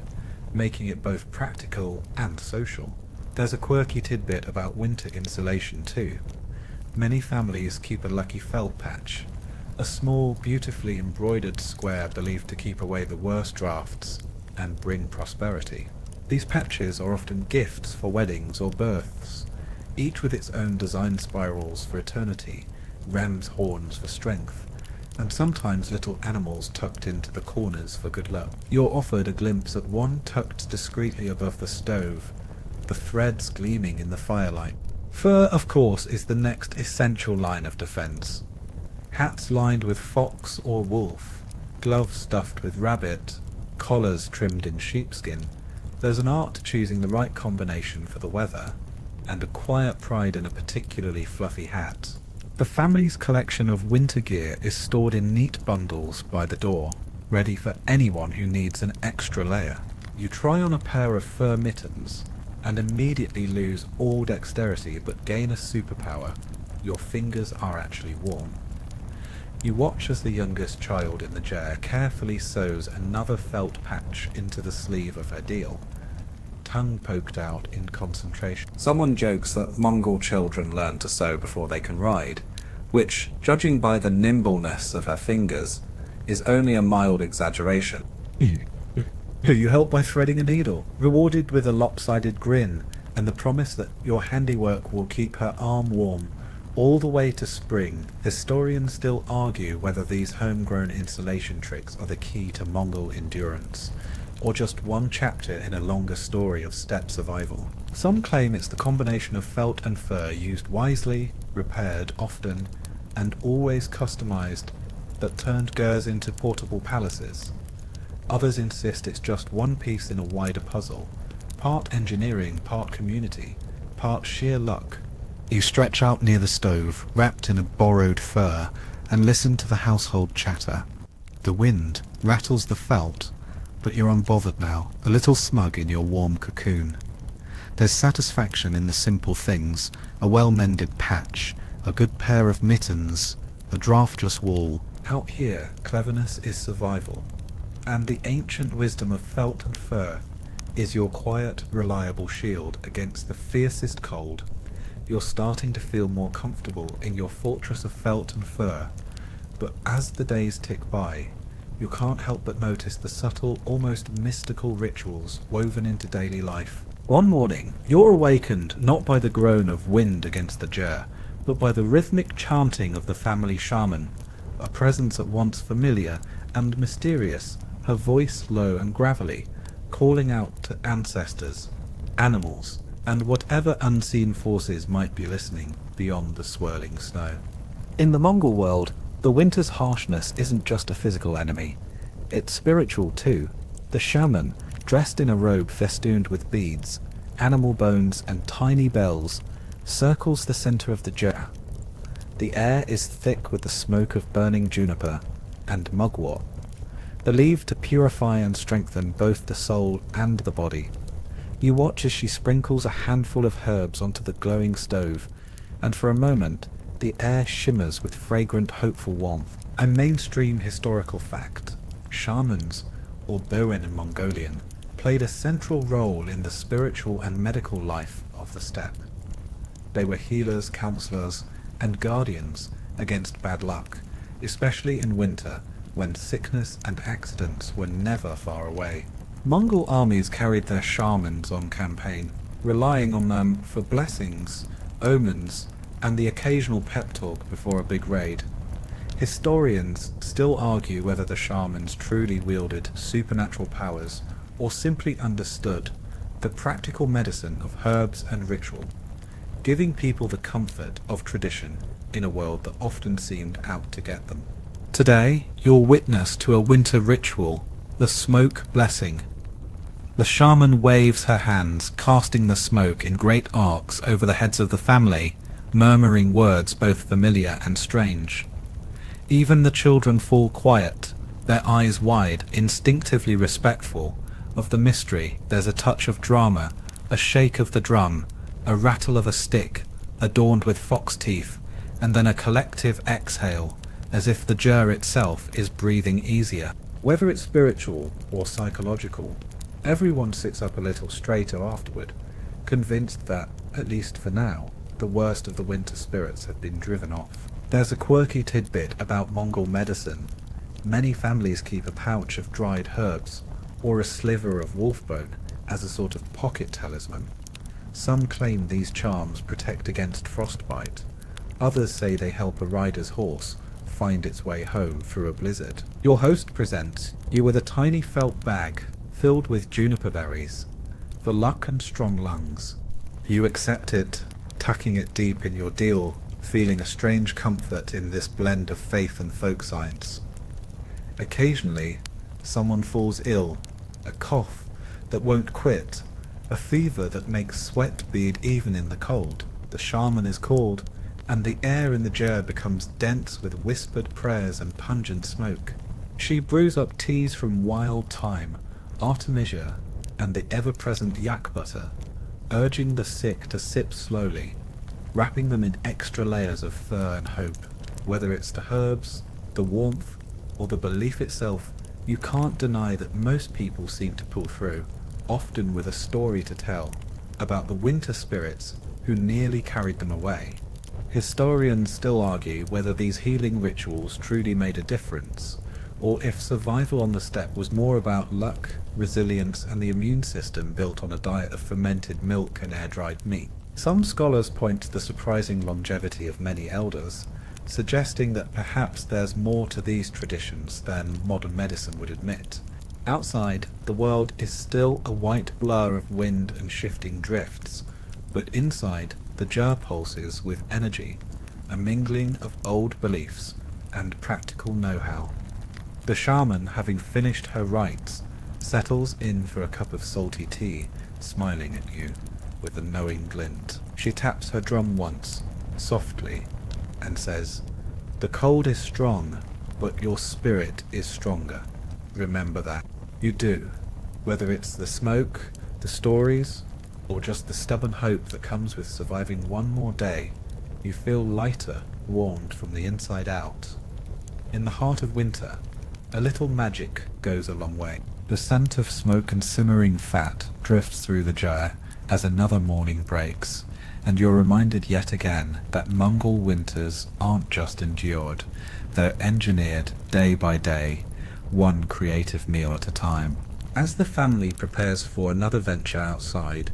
making it both practical and social. There's a quirky tidbit about winter insulation too. Many families keep a lucky felt patch, a small, beautifully embroidered square believed to keep away the worst drafts and bring prosperity. These patches are often gifts for weddings or births, each with its own design spirals for eternity, ram's horns for strength, and sometimes little animals tucked into the corners for good luck. You're offered a glimpse at one tucked discreetly above the stove, the threads gleaming in the firelight. Fur, of course, is the next essential line of defense. Hats lined with fox or wolf, gloves stuffed with rabbit, collars trimmed in sheepskin. There's an art to choosing the right combination for the weather, and a quiet pride in a particularly fluffy hat. The family's collection of winter gear is stored in neat bundles by the door, ready for anyone who needs an extra layer. You try on a pair of fur mittens, and immediately lose all dexterity but gain a superpower. Your fingers are actually warm. You watch as the youngest child in the chair carefully sews another felt patch into the sleeve of her deal, tongue poked out in concentration. Someone jokes that Mongol children learn to sew before they can ride, which, judging by the nimbleness of her fingers, is only a mild exaggeration. You help by threading a needle, rewarded with a lopsided grin and the promise that your handiwork will keep her arm warm all the way to spring. Historians still argue whether these homegrown insulation tricks are the key to Mongol endurance, or just one chapter in a longer story of steppe survival. Some claim it's the combination of felt and fur used wisely, repaired often, and always customized that turned gers into portable palaces. Others insist it's just one piece in a wider puzzle, part engineering, part community, part sheer luck. You stretch out near the stove, wrapped in a borrowed fur, and listen to the household chatter. The wind rattles the felt, but you're unbothered now, a little smug in your warm cocoon. There's satisfaction in the simple things, a well-mended patch, a good pair of mittens, a draftless wall. Out here, cleverness is survival, and the ancient wisdom of felt and fur is your quiet, reliable shield against the fiercest cold. You're starting to feel more comfortable in your fortress of felt and fur, but as the days tick by, you can't help but notice the subtle, almost mystical rituals woven into daily life. One morning, you're awakened not by the groan of wind against the ger, but by the rhythmic chanting of the family shaman, a presence at once familiar and mysterious, her voice low and gravelly, calling out to ancestors, animals, and whatever unseen forces might be listening beyond the swirling snow. In the Mongol world, the winter's harshness isn't just a physical enemy, it's spiritual too. The shaman, dressed in a robe festooned with beads, animal bones and tiny bells, circles the center of the ger. The air is thick with the smoke of burning juniper and mugwort, believed to purify and strengthen both the soul and the body. You watch as she sprinkles a handful of herbs onto the glowing stove, and for a moment the air shimmers with fragrant, hopeful warmth. A mainstream historical fact: shamans, or Bowen in Mongolian, played a central role in the spiritual and medical life of the steppe. They were healers, counselors, and guardians against bad luck, especially in winter, when sickness and accidents were never far away. Mongol armies carried their shamans on campaign, relying on them for blessings, omens, and the occasional pep talk before a big raid. Historians still argue whether the shamans truly wielded supernatural powers or simply understood the practical medicine of herbs and ritual, giving people the comfort of tradition in a world that often seemed out to get them. Today, you're witness to a winter ritual, the smoke blessing. The shaman waves her hands, casting the smoke in great arcs over the heads of the family, murmuring words both familiar and strange. Even the children fall quiet, their eyes wide, instinctively respectful of the mystery. There's a touch of drama, a shake of the drum, a rattle of a stick, adorned with fox teeth, and then a collective exhale, as if the ger itself is breathing easier. Whether it's spiritual or psychological, everyone sits up a little straighter afterward, convinced that, at least for now, the worst of the winter spirits have been driven off. There's a quirky tidbit about Mongol medicine. Many families keep a pouch of dried herbs, or a sliver of wolf bone, as a sort of pocket talisman. Some claim these charms protect against frostbite. Others say they help a rider's horse find its way home through a blizzard. Your host presents you with a tiny felt bag filled with juniper berries, for luck and strong lungs. You accept it, tucking it deep in your deal, feeling a strange comfort in this blend of faith and folk science. Occasionally, someone falls ill, a cough that won't quit, a fever that makes sweat bead even in the cold. The shaman is called, and the air in the ger becomes dense with whispered prayers and pungent smoke. She brews up teas from wild thyme, artemisia, and the ever-present yak butter, urging the sick to sip slowly, wrapping them in extra layers of fur and hope. Whether it's the herbs, the warmth, or the belief itself, you can't deny that most people seem to pull through, often with a story to tell, about the winter spirits who nearly carried them away. Historians still argue whether these healing rituals truly made a difference, or if survival on the steppe was more about luck, resilience, and the immune system built on a diet of fermented milk and air-dried meat. Some scholars point to the surprising longevity of many elders, suggesting that perhaps there's more to these traditions than modern medicine would admit. Outside, the world is still a white blur of wind and shifting drifts, but inside, the ger pulses with energy, a mingling of old beliefs and practical know-how. The shaman, having finished her rites, settles in for a cup of salty tea, smiling at you with a knowing glint. She taps her drum once, softly, and says, "The cold is strong, but your spirit is stronger. Remember that." You do, whether it's the smoke, the stories, or just the stubborn hope that comes with surviving one more day. You feel lighter, warmed from the inside out. In the heart of winter, a little magic goes a long way. The scent of smoke and simmering fat drifts through the ger as another morning breaks, and you're reminded yet again that Mongol winters aren't just endured, they're engineered day by day, one creative meal at a time. As the family prepares for another venture outside,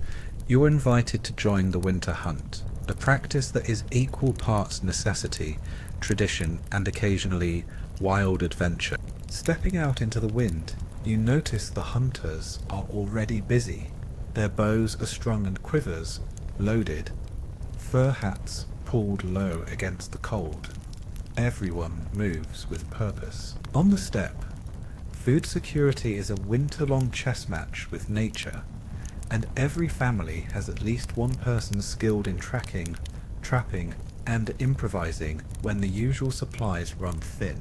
you are invited to join the winter hunt, a practice that is equal parts necessity, tradition, and occasionally wild adventure. Stepping out into the wind, you notice the hunters are already busy. Their bows are strung and quivers loaded, fur hats pulled low against the cold. Everyone moves with purpose. On the steppe, food security is a winter-long chess match with nature, and every family has at least one person skilled in tracking, trapping, and improvising when the usual supplies run thin.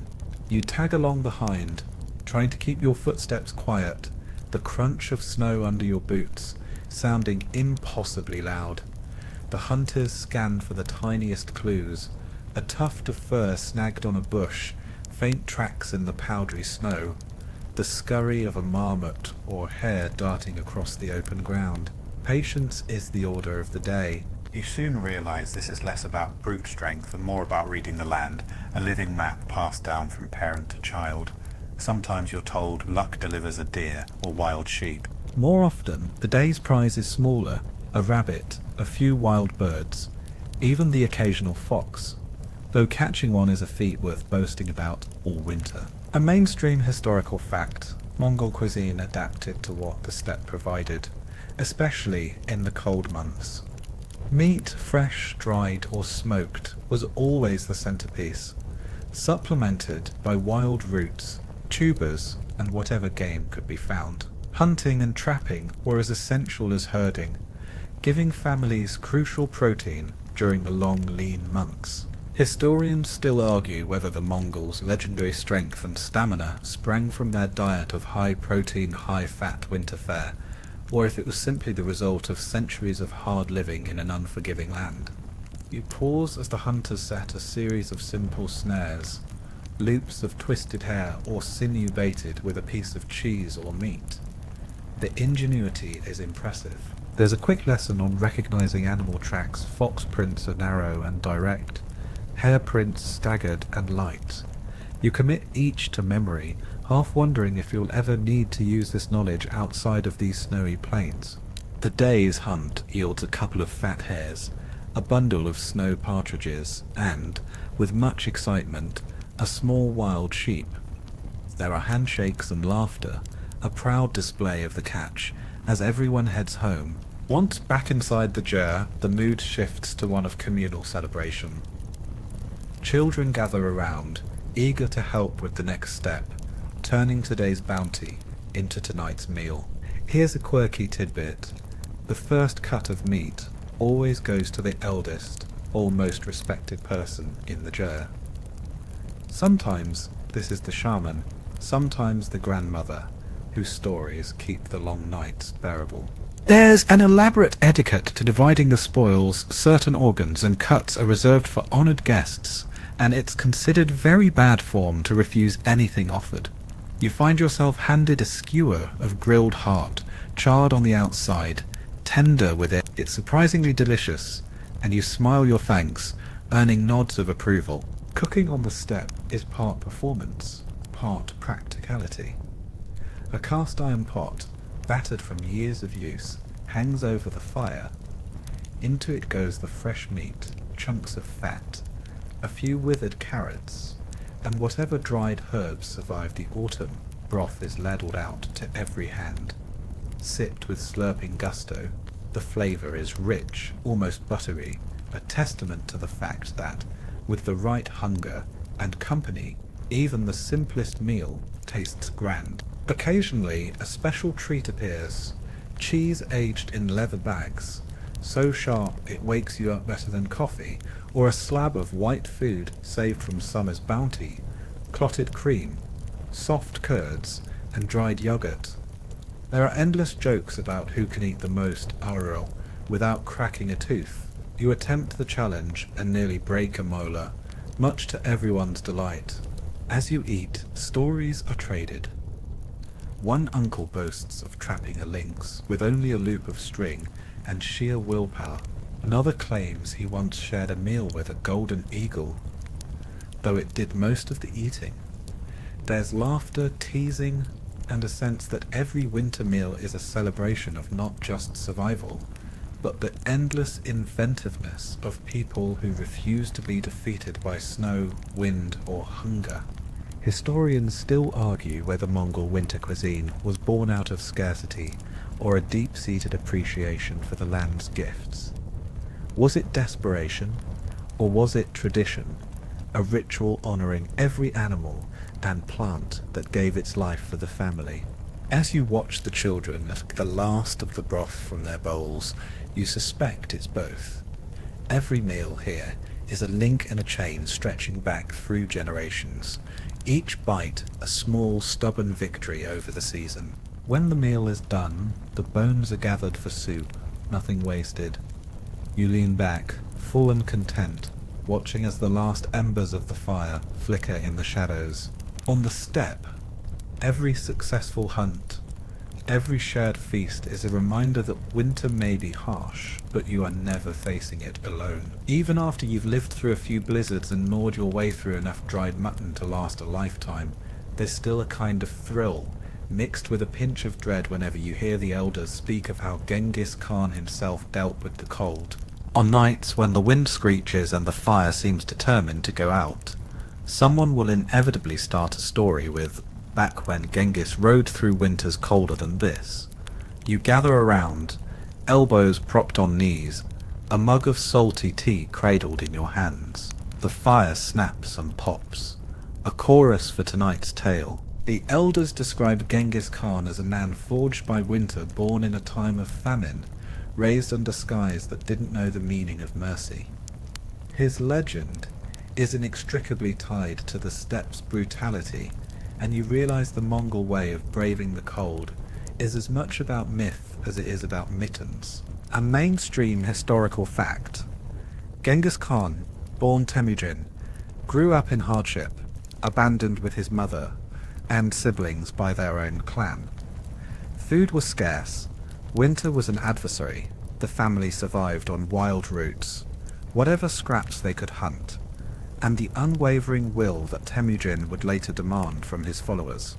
You tag along behind, trying to keep your footsteps quiet, the crunch of snow under your boots sounding impossibly loud. The hunters scan for the tiniest clues, a tuft of fur snagged on a bush, faint tracks in the powdery snow, the scurry of a marmot or hare darting across the open ground. Patience is the order of the day. You soon realise this is less about brute strength and more about reading the land, a living map passed down from parent to child. Sometimes you're told luck delivers a deer or wild sheep. More often, the day's prize is smaller, a rabbit, a few wild birds, even the occasional fox, though catching one is a feat worth boasting about all winter. A mainstream historical fact, Mongol cuisine adapted to what the steppe provided, especially in the cold months. Meat, fresh, dried, or smoked, was always the centerpiece, supplemented by wild roots, tubers, and whatever game could be found. Hunting and trapping were as essential as herding, giving families crucial protein during the long, lean months. Historians still argue whether the Mongols' legendary strength and stamina sprang from their diet of high-protein, high-fat winter fare, or if it was simply the result of centuries of hard living in an unforgiving land. You pause as the hunters set a series of simple snares, loops of twisted hair or sinew baited with a piece of cheese or meat. The ingenuity is impressive. There's a quick lesson on recognizing animal tracks. Fox prints are narrow and direct, hare prints staggered and light. You commit each to memory, half wondering if you'll ever need to use this knowledge outside of these snowy plains. The day's hunt yields a couple of fat hares, a bundle of snow partridges, and, with much excitement, a small wild sheep. There are handshakes and laughter, a proud display of the catch, as everyone heads home. Once back inside the ger, the mood shifts to one of communal celebration. Children gather around, eager to help with the next step, turning today's bounty into tonight's meal. Here's a quirky tidbit. The first cut of meat always goes to the eldest or most respected person in the ger. Sometimes this is the shaman, sometimes the grandmother, whose stories keep the long nights bearable. There's an elaborate etiquette to dividing the spoils. Certain organs and cuts are reserved for honoured guests, and it's considered very bad form to refuse anything offered. You find yourself handed a skewer of grilled heart, charred on the outside, tender with it. It's surprisingly delicious, and you smile your thanks, earning nods of approval. Cooking on the steppe is part performance, part practicality. A cast iron pot, battered from years of use, hangs over the fire. Into it goes the fresh meat, chunks of fat, a few withered carrots, and whatever dried herbs survived the autumn. Broth is ladled out to every hand. Sipped with slurping gusto, the flavour is rich, almost buttery, a testament to the fact that, with the right hunger and company, even the simplest meal tastes grand. Occasionally, a special treat appears, cheese aged in leather bags, so sharp it wakes you up better than coffee, or a slab of white food saved from summer's bounty, clotted cream, soft curds, and dried yogurt. There are endless jokes about who can eat the most arrel without cracking a tooth. You attempt the challenge and nearly break a molar, much to everyone's delight. As you eat, stories are traded. One uncle boasts of trapping a lynx with only a loop of string and sheer willpower. Another claims he once shared a meal with a golden eagle, though it did most of the eating. There's laughter, teasing, and a sense that every winter meal is a celebration of not just survival, but the endless inventiveness of people who refuse to be defeated by snow, wind, or hunger. Historians still argue whether Mongol winter cuisine was born out of scarcity or a deep-seated appreciation for the land's gifts. Was it desperation, or was it tradition, a ritual honouring every animal and plant that gave its life for the family? As you watch the children at the last of the broth from their bowls, you suspect it's both. Every meal here is a link in a chain stretching back through generations, each bite a small, stubborn victory over the season. When the meal is done, the bones are gathered for soup, nothing wasted. You lean back, full and content, watching as the last embers of the fire flicker in the shadows. On the steppe, every successful hunt, every shared feast is a reminder that winter may be harsh, but you are never facing it alone. Even after you've lived through a few blizzards and gnawed your way through enough dried mutton to last a lifetime, there's still a kind of thrill, mixed with a pinch of dread whenever you hear the elders speak of how Genghis Khan himself dealt with the cold. On nights when the wind screeches and the fire seems determined to go out, someone will inevitably start a story with, "Back when Genghis rode through winters colder than this." You gather around, elbows propped on knees, a mug of salty tea cradled in your hands. The fire snaps and pops. A chorus for tonight's tale. The elders describe Genghis Khan as a man forged by winter, born in a time of famine, raised under skies that didn't know the meaning of mercy. His legend is inextricably tied to the steppe's brutality, and you realize the Mongol way of braving the cold is as much about myth as it is about mittens. A mainstream historical fact: Genghis Khan, born Temujin, grew up in hardship, abandoned with his mother and siblings by their own clan. Food was scarce, winter was an adversary, the family survived on wild roots, whatever scraps they could hunt, and the unwavering will that Temujin would later demand from his followers.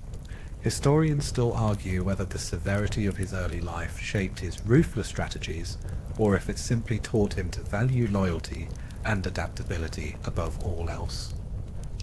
Historians still argue whether the severity of his early life shaped his ruthless strategies, or if it simply taught him to value loyalty and adaptability above all else.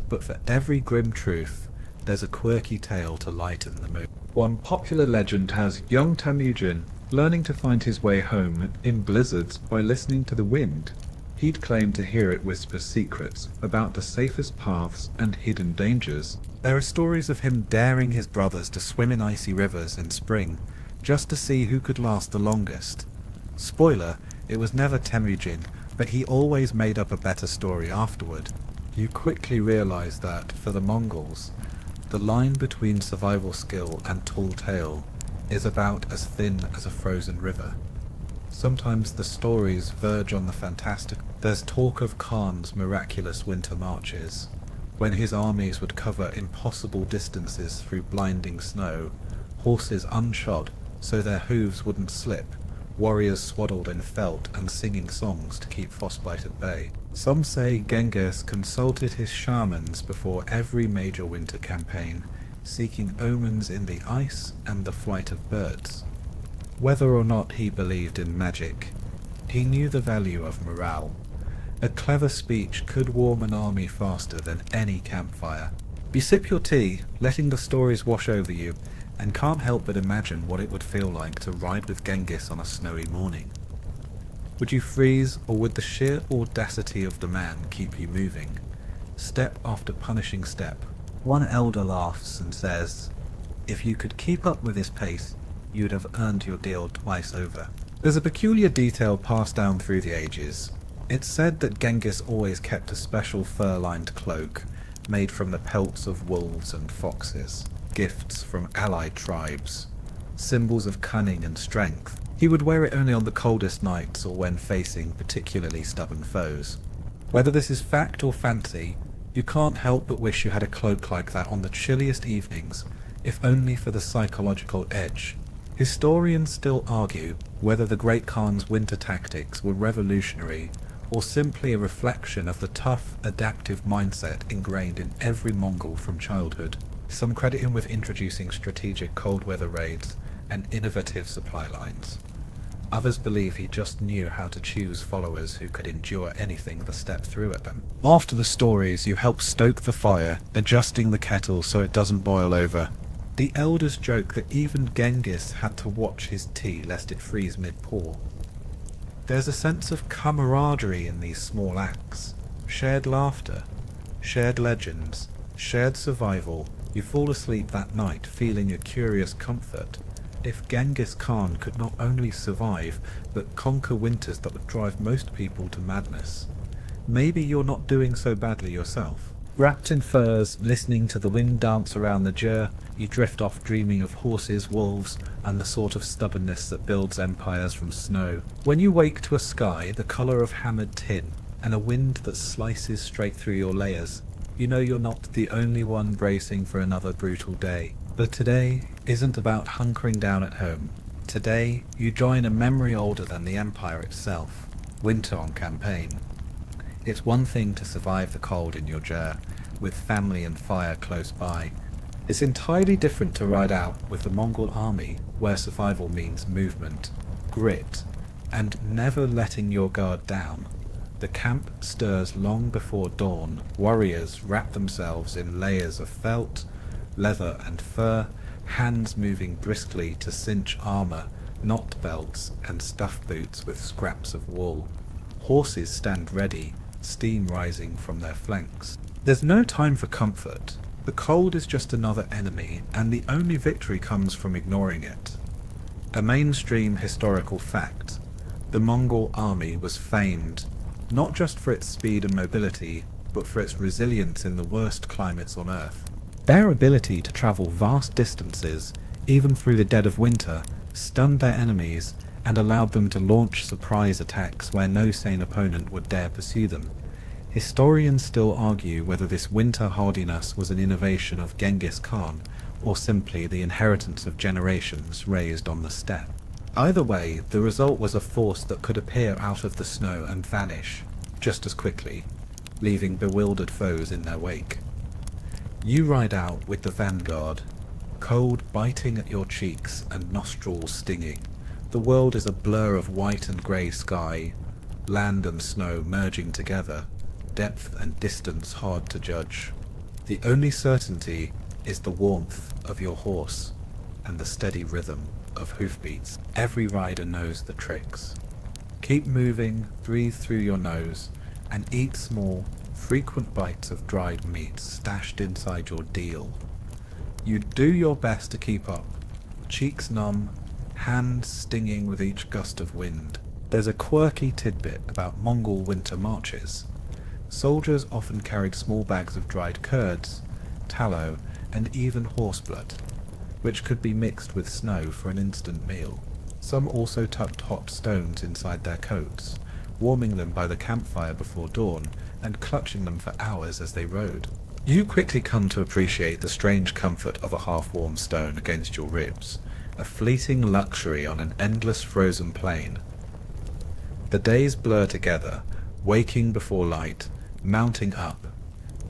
But for every grim truth, there's a quirky tale to lighten the mood. One popular legend has young Temujin learning to find his way home in blizzards by listening to the wind. He'd claim to hear it whisper secrets about the safest paths and hidden dangers. There are stories of him daring his brothers to swim in icy rivers in spring, just to see who could last the longest. Spoiler, it was never Temujin, but he always made up a better story afterward. You quickly realize that, for the Mongols, the line between survival skill and tall tale is about as thin as a frozen river. Sometimes the stories verge on the fantastic. There's talk of Khan's miraculous winter marches, when his armies would cover impossible distances through blinding snow, horses unshod so their hooves wouldn't slip, warriors swaddled in felt and singing songs to keep frostbite at bay. Some say Genghis consulted his shamans before every major winter campaign, seeking omens in the ice and the flight of birds. Whether or not he believed in magic, he knew the value of morale. A clever speech could warm an army faster than any campfire. You sip your tea, letting the stories wash over you, and can't help but imagine what it would feel like to ride with Genghis on a snowy morning. Would you freeze, or would the sheer audacity of the man keep you moving, step after punishing step? One elder laughs and says, "If you could keep up with his pace, you'd have earned your deal twice over." There's a peculiar detail passed down through the ages. It's said that Genghis always kept a special fur-lined cloak, made from the pelts of wolves and foxes, gifts from allied tribes, symbols of cunning and strength. He would wear it only on the coldest nights or when facing particularly stubborn foes. Whether this is fact or fancy, you can't help but wish you had a cloak like that on the chilliest evenings, if only for the psychological edge. Historians still argue whether the Great Khan's winter tactics were revolutionary or simply a reflection of the tough, adaptive mindset ingrained in every Mongol from childhood. Some credit him with introducing strategic cold weather raids and innovative supply lines. Others believe he just knew how to choose followers who could endure anything the steppe threw at them. After the stories, you help stoke the fire, adjusting the kettle so it doesn't boil over. The elders joke that even Genghis had to watch his tea lest it freeze mid-pour. There's a sense of camaraderie in these small acts. Shared laughter, shared legends, shared survival. You fall asleep that night feeling a curious comfort. If Genghis Khan could not only survive, but conquer winters that would drive most people to madness, maybe you're not doing so badly yourself. Wrapped in furs, listening to the wind dance around the Jur, you drift off dreaming of horses, wolves, and the sort of stubbornness that builds empires from snow. When you wake to a sky the colour of hammered tin, and a wind that slices straight through your layers, you know you're not the only one bracing for another brutal day. But today isn't about hunkering down at home. Today you join a memory older than the Empire itself, winter on campaign. It's one thing to survive the cold in your Jur, with family and fire close by. It's entirely different to ride out with the Mongol army, where survival means movement, grit, and never letting your guard down. The camp stirs long before dawn. Warriors wrap themselves in layers of felt, leather and fur, hands moving briskly to cinch armor, knot belts and stuff boots with scraps of wool. Horses stand ready, steam rising from their flanks. There's no time for comfort. The cold is just another enemy, and the only victory comes from ignoring it. A mainstream historical fact. The Mongol army was famed, not just for its speed and mobility, but for its resilience in the worst climates on Earth. Their ability to travel vast distances, even through the dead of winter, stunned their enemies and allowed them to launch surprise attacks where no sane opponent would dare pursue them. Historians still argue whether this winter hardiness was an innovation of Genghis Khan or simply the inheritance of generations raised on the steppe. Either way, the result was a force that could appear out of the snow and vanish just as quickly, leaving bewildered foes in their wake. You ride out with the vanguard, cold biting at your cheeks and nostrils stinging. The world is a blur of white and grey sky, land and snow merging together, depth and distance hard to judge. The only certainty is the warmth of your horse and the steady rhythm of hoofbeats. Every rider knows the tricks. Keep moving, breathe through your nose, and eat small, frequent bites of dried meat stashed inside your deal. You do your best to keep up, cheeks numb, hands stinging with each gust of wind. There's a quirky tidbit about Mongol winter marches. Soldiers often carried small bags of dried curds, tallow, and even horseblood, which could be mixed with snow for an instant meal. Some also tucked hot stones inside their coats, warming them by the campfire before dawn and clutching them for hours as they rode. You quickly come to appreciate the strange comfort of a half-warm stone against your ribs, a fleeting luxury on an endless frozen plain. The days blur together, waking before light, mounting up,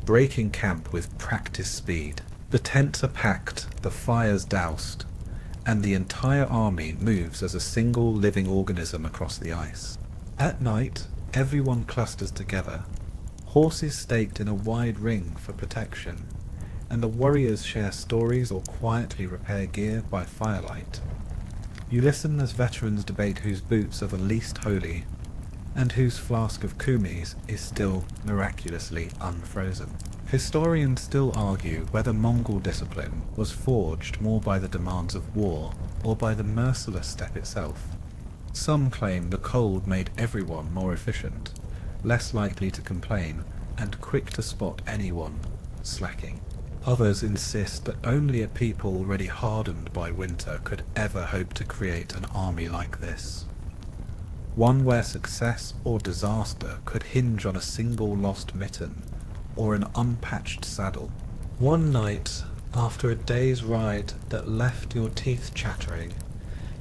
breaking camp with practiced speed. The tents are packed, the fires doused, and the entire army moves as a single living organism across the ice. At night, everyone clusters together, horses staked in a wide ring for protection, and the warriors share stories or quietly repair gear by firelight. You listen as veterans debate whose boots are the least holy, and whose flask of kumis is still miraculously unfrozen. Historians still argue whether Mongol discipline was forged more by the demands of war or by the merciless steppe itself. Some claim the cold made everyone more efficient, less likely to complain, and quick to spot anyone slacking. Others insist that only a people already hardened by winter could ever hope to create an army like this. One where success or disaster could hinge on a single lost mitten or an unpatched saddle. One night, after a day's ride that left your teeth chattering,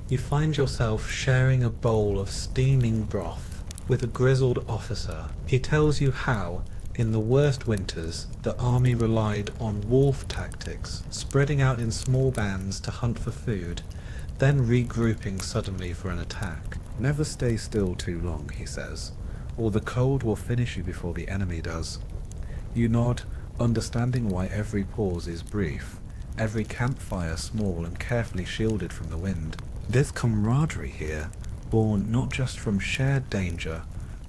you find yourself sharing a bowl of steaming broth with a grizzled officer. He tells you how, In the worst winters, the army relied on wolf tactics, spreading out in small bands to hunt for food, then regrouping suddenly for an attack. Never stay still too long, he says, or the cold will finish you before the enemy does. You nod, understanding why every pause is brief, every campfire small and carefully shielded from the wind. There's camaraderie here, born not just from shared danger,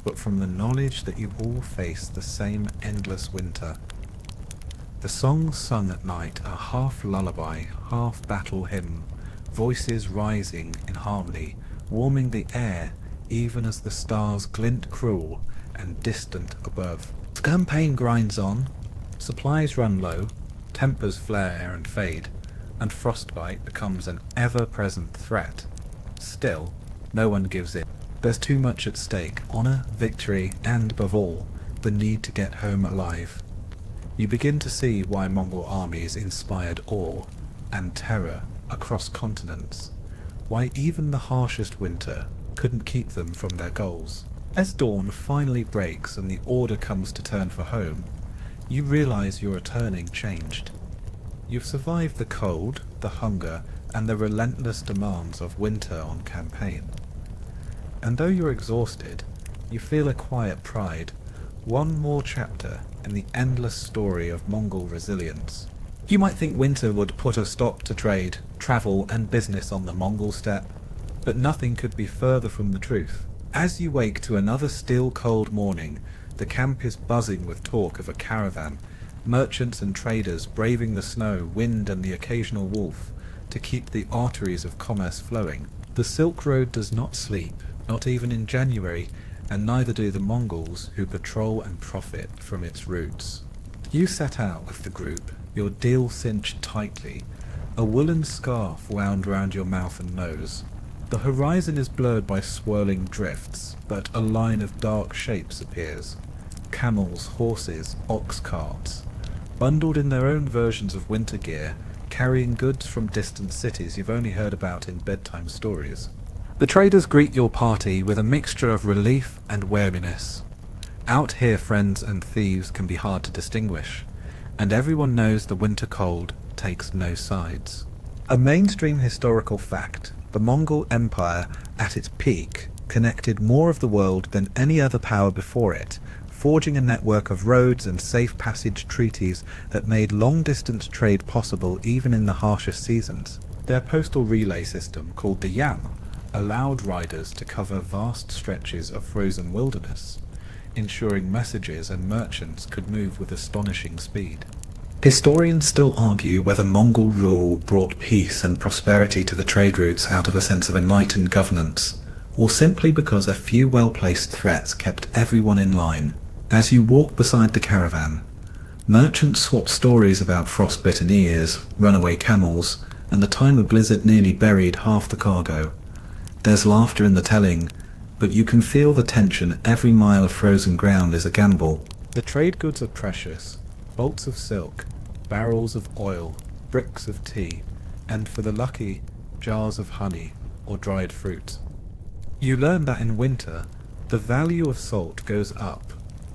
but from the knowledge that you all face the same endless winter. The songs sung at night are half lullaby, half battle hymn, voices rising in harmony, warming the air even as the stars glint cruel and distant above. The campaign grinds on, supplies run low, tempers flare and fade, and frostbite becomes an ever-present threat. Still, no one gives in. There's too much at stake: honor, victory, and above all, the need to get home alive. You begin to see why Mongol armies inspired awe and terror across continents, why even the harshest winter couldn't keep them from their goals. As dawn finally breaks and the order comes to turn for home, you realize you're returning changed. You've survived the cold, the hunger, and the relentless demands of winter on campaign. And though you're exhausted, you feel a quiet pride, one more chapter in the endless story of Mongol resilience. You might think winter would put a stop to trade, travel, and business on the Mongol steppe, but nothing could be further from the truth. As you wake to another still cold morning, the camp is buzzing with talk of a caravan, merchants and traders braving the snow, wind, and the occasional wolf to keep the arteries of commerce flowing. The Silk Road does not sleep, not even in January, and neither do the Mongols who patrol and profit from its routes. You set out with the group, your deal cinched tightly, a woolen scarf wound round your mouth and nose. The horizon is blurred by swirling drifts, but a line of dark shapes appears. Camels, horses, ox carts, bundled in their own versions of winter gear, carrying goods from distant cities you've only heard about in bedtime stories. The traders greet your party with a mixture of relief and wariness. Out here friends and thieves can be hard to distinguish, and everyone knows the winter cold takes no sides. A mainstream historical fact, the Mongol Empire at its peak connected more of the world than any other power before it, forging a network of roads and safe passage treaties that made long-distance trade possible even in the harshest seasons. Their postal relay system, called the Yam, allowed riders to cover vast stretches of frozen wilderness, ensuring messages and merchants could move with astonishing speed. Historians still argue whether Mongol rule brought peace and prosperity to the trade routes out of a sense of enlightened governance, or simply because a few well-placed threats kept everyone in line. As you walk beside the caravan, merchants swap stories about frostbitten ears, runaway camels, and the time a blizzard nearly buried half the cargo. There's laughter in the telling, but you can feel the tension. Every mile of frozen ground is a gamble. The trade goods are precious: bolts of silk, barrels of oil, bricks of tea, and for the lucky, jars of honey or dried fruit. You learn that in winter, the value of salt goes up.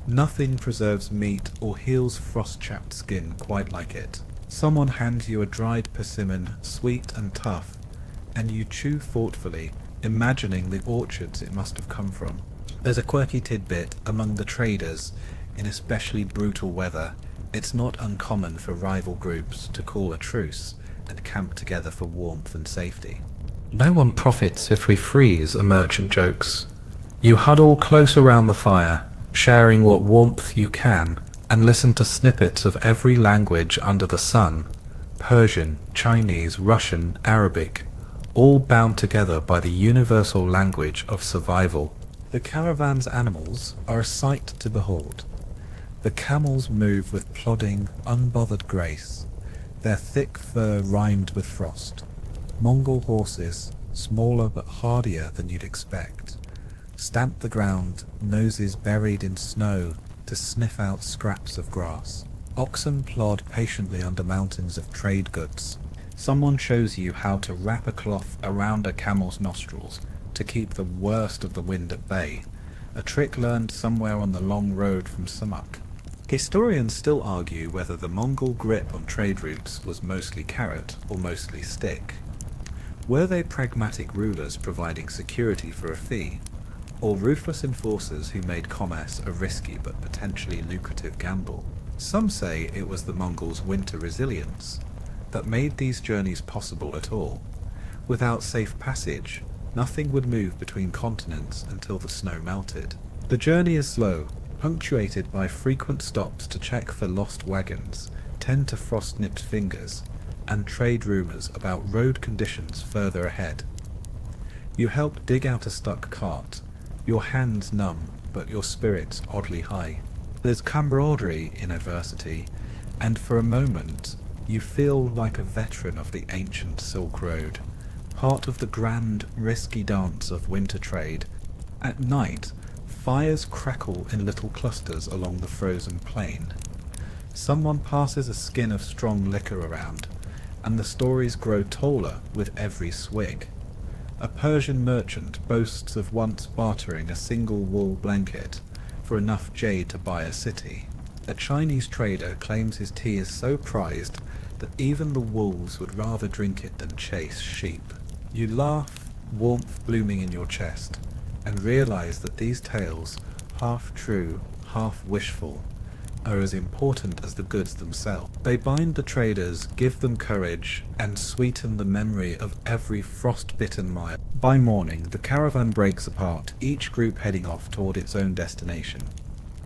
Nothing preserves meat or heals frost-chapped skin quite like it. Someone hands you a dried persimmon, sweet and tough, and you chew thoughtfully, imagining the orchards it must have come from. There's a quirky tidbit among the traders. In especially brutal weather, it's not uncommon for rival groups to call a truce and camp together for warmth and safety. No one profits if we freeze, a merchant jokes. You huddle close around the fire, sharing what warmth you can, and listen to snippets of every language under the sun: Persian, Chinese, Russian, Arabic, all bound together by the universal language of survival. The caravan's animals are a sight to behold. The camels move with plodding, unbothered grace, their thick fur rimed with frost. Mongol horses, smaller but hardier than you'd expect, stamp the ground, noses buried in snow to sniff out scraps of grass. Oxen plod patiently under mountains of trade goods. Someone shows you how to wrap a cloth around a camel's nostrils to keep the worst of the wind at bay, a trick learned somewhere on the long road from Sumak. Historians still argue whether the Mongol grip on trade routes was mostly carrot or mostly stick. Were they pragmatic rulers providing security for a fee, or ruthless enforcers who made commerce a risky but potentially lucrative gamble? Some say it was the Mongols' winter resilience that made these journeys possible at all. Without safe passage, nothing would move between continents until the snow melted. The journey is slow, punctuated by frequent stops to check for lost wagons, tend to frost-nipped fingers, and trade rumours about road conditions further ahead. You help dig out a stuck cart, your hands numb, but your spirits oddly high. There's camaraderie in adversity, and for a moment you feel like a veteran of the ancient Silk Road, part of the grand, risky dance of winter trade. At night, fires crackle in little clusters along the frozen plain. Someone passes a skin of strong liquor around, and the stories grow taller with every swig. A Persian merchant boasts of once bartering a single wool blanket for enough jade to buy a city. A Chinese trader claims his tea is so prized that even the wolves would rather drink it than chase sheep. You laugh, warmth blooming in your chest, and realize that these tales, half true, half wishful, are as important as the goods themselves. They bind the traders, give them courage, and sweeten the memory of every frost-bitten mile. By morning, the caravan breaks apart, each group heading off toward its own destination.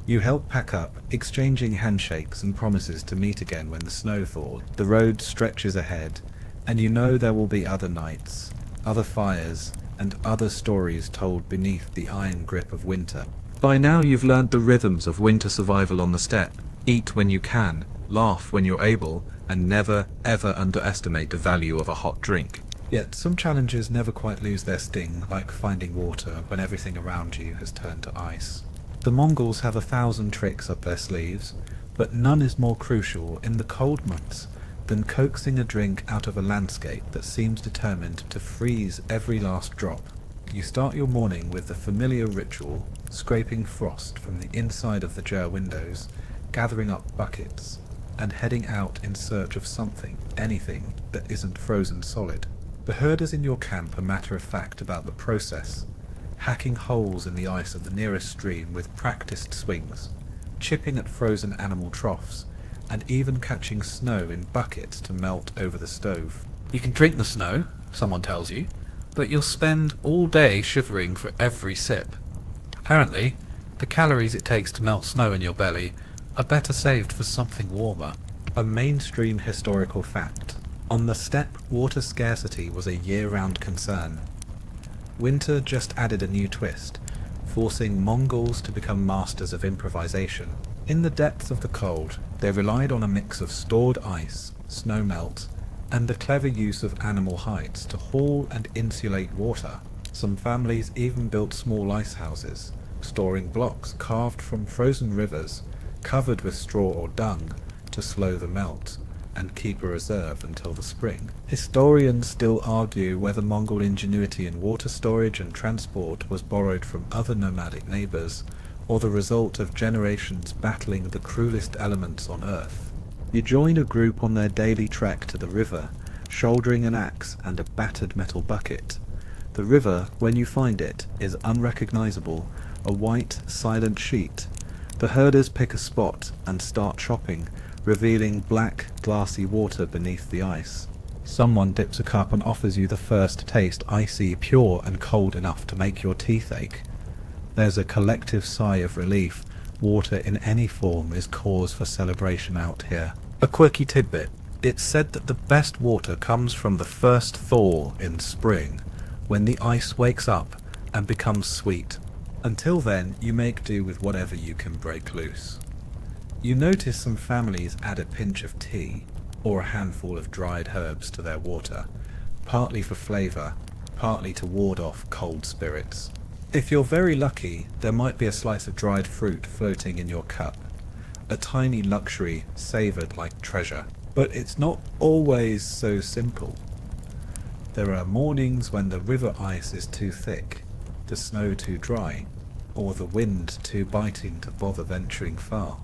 You help pack up, exchanging handshakes and promises to meet again when the snow thaws. The road stretches ahead, and you know there will be other nights, other fires, and other stories told beneath the iron grip of winter. By now you've learned the rhythms of winter survival on the steppe. Eat when you can, laugh when you're able, and never, ever underestimate the value of a hot drink. Yet some challenges never quite lose their sting, like finding water when everything around you has turned to ice. The Mongols have 1,000 tricks up their sleeves, but none is more crucial in the cold months than coaxing a drink out of a landscape that seems determined to freeze every last drop. You start your morning with the familiar ritual, scraping frost from the inside of the jar windows, gathering up buckets, and heading out in search of something, anything, that isn't frozen solid. The herders in your camp are matter-of-fact about the process, hacking holes in the ice of the nearest stream with practiced swings, chipping at frozen animal troughs, and even catching snow in buckets to melt over the stove. You can drink the snow, someone tells you, but you'll spend all day shivering for every sip. Apparently, the calories it takes to melt snow in your belly are better saved for something warmer. A mainstream historical fact. On the steppe, water scarcity was a year-round concern. Winter just added a new twist, forcing Mongols to become masters of improvisation. In the depths of the cold, they relied on a mix of stored ice, snow melt, and the clever use of animal hides to haul and insulate water. Some families even built small ice houses, storing blocks carved from frozen rivers, covered with straw or dung, to slow the melt and keep a reserve until the spring. Historians still argue whether Mongol ingenuity in water storage and transport was borrowed from other nomadic neighbours, or the result of generations battling the cruelest elements on Earth. You join a group on their daily trek to the river, shouldering an axe and a battered metal bucket. The river, when you find it, is unrecognizable, a white, silent sheet. The herders pick a spot and start chopping, revealing black, glassy water beneath the ice. Someone dips a cup and offers you the first taste, icy, pure, and cold enough to make your teeth ache. There's a collective sigh of relief. Water in any form is cause for celebration out here. A quirky tidbit. It's said that the best water comes from the first thaw in spring, when the ice wakes up and becomes sweet. Until then, you make do with whatever you can break loose. You notice some families add a pinch of tea, or a handful of dried herbs to their water, partly for flavour, partly to ward off cold spirits. If you're very lucky, there might be a slice of dried fruit floating in your cup, a tiny luxury savoured like treasure. But it's not always so simple. There are mornings when the river ice is too thick, the snow too dry, or the wind too biting to bother venturing far.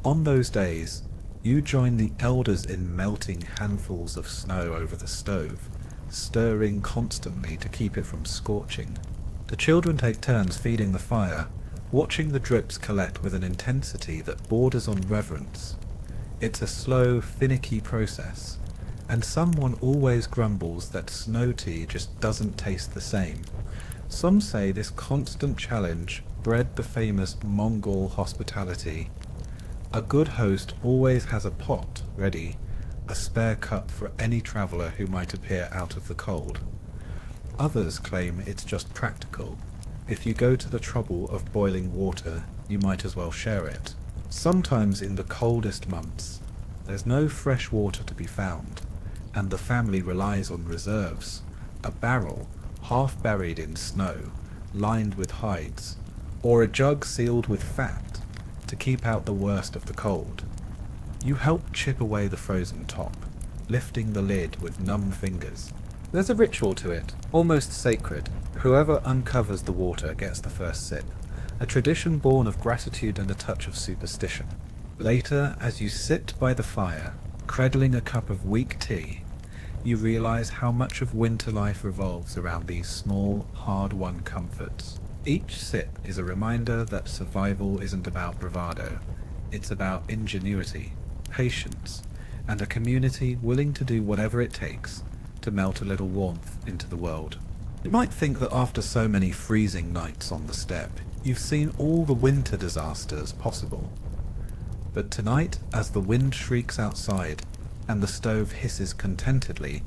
On those days, you join the elders in melting handfuls of snow over the stove, stirring constantly to keep it from scorching. The children take turns feeding the fire, watching the drips collect with an intensity that borders on reverence. It's a slow, finicky process, and someone always grumbles that snow tea just doesn't taste the same. Some say this constant challenge bred the famous Mongol hospitality. A good host always has a pot ready, a spare cup for any traveller who might appear out of the cold. Others claim it's just practical. If you go to the trouble of boiling water, you might as well share it. Sometimes in the coldest months, there's no fresh water to be found, and the family relies on reserves, a barrel half buried in snow, lined with hides, or a jug sealed with fat to keep out the worst of the cold. You help chip away the frozen top, lifting the lid with numb fingers. There's a ritual to it, almost sacred. Whoever uncovers the water gets the first sip, a tradition born of gratitude and a touch of superstition. Later, as you sit by the fire, cradling a cup of weak tea, you realize how much of winter life revolves around these small, hard-won comforts. Each sip is a reminder that survival isn't about bravado. It's about ingenuity, patience, and a community willing to do whatever it takes to melt a little warmth into the world. You might think that after so many freezing nights on the steppe, you've seen all the winter disasters possible. But tonight, as the wind shrieks outside and the stove hisses contentedly,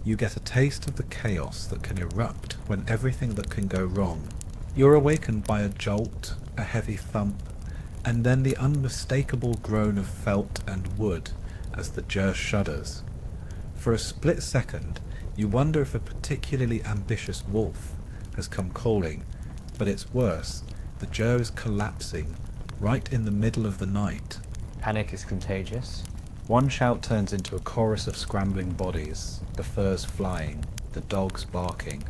you get a taste of the chaos that can erupt when everything that can go wrong. You're awakened by a jolt, a heavy thump, and then the unmistakable groan of felt and wood as the jar shudders. For a split second, you wonder if a particularly ambitious wolf has come calling, but it's worse. The jar is collapsing right in the middle of the night. Panic is contagious. One shout turns into a chorus of scrambling bodies, the furs flying, the dogs barking,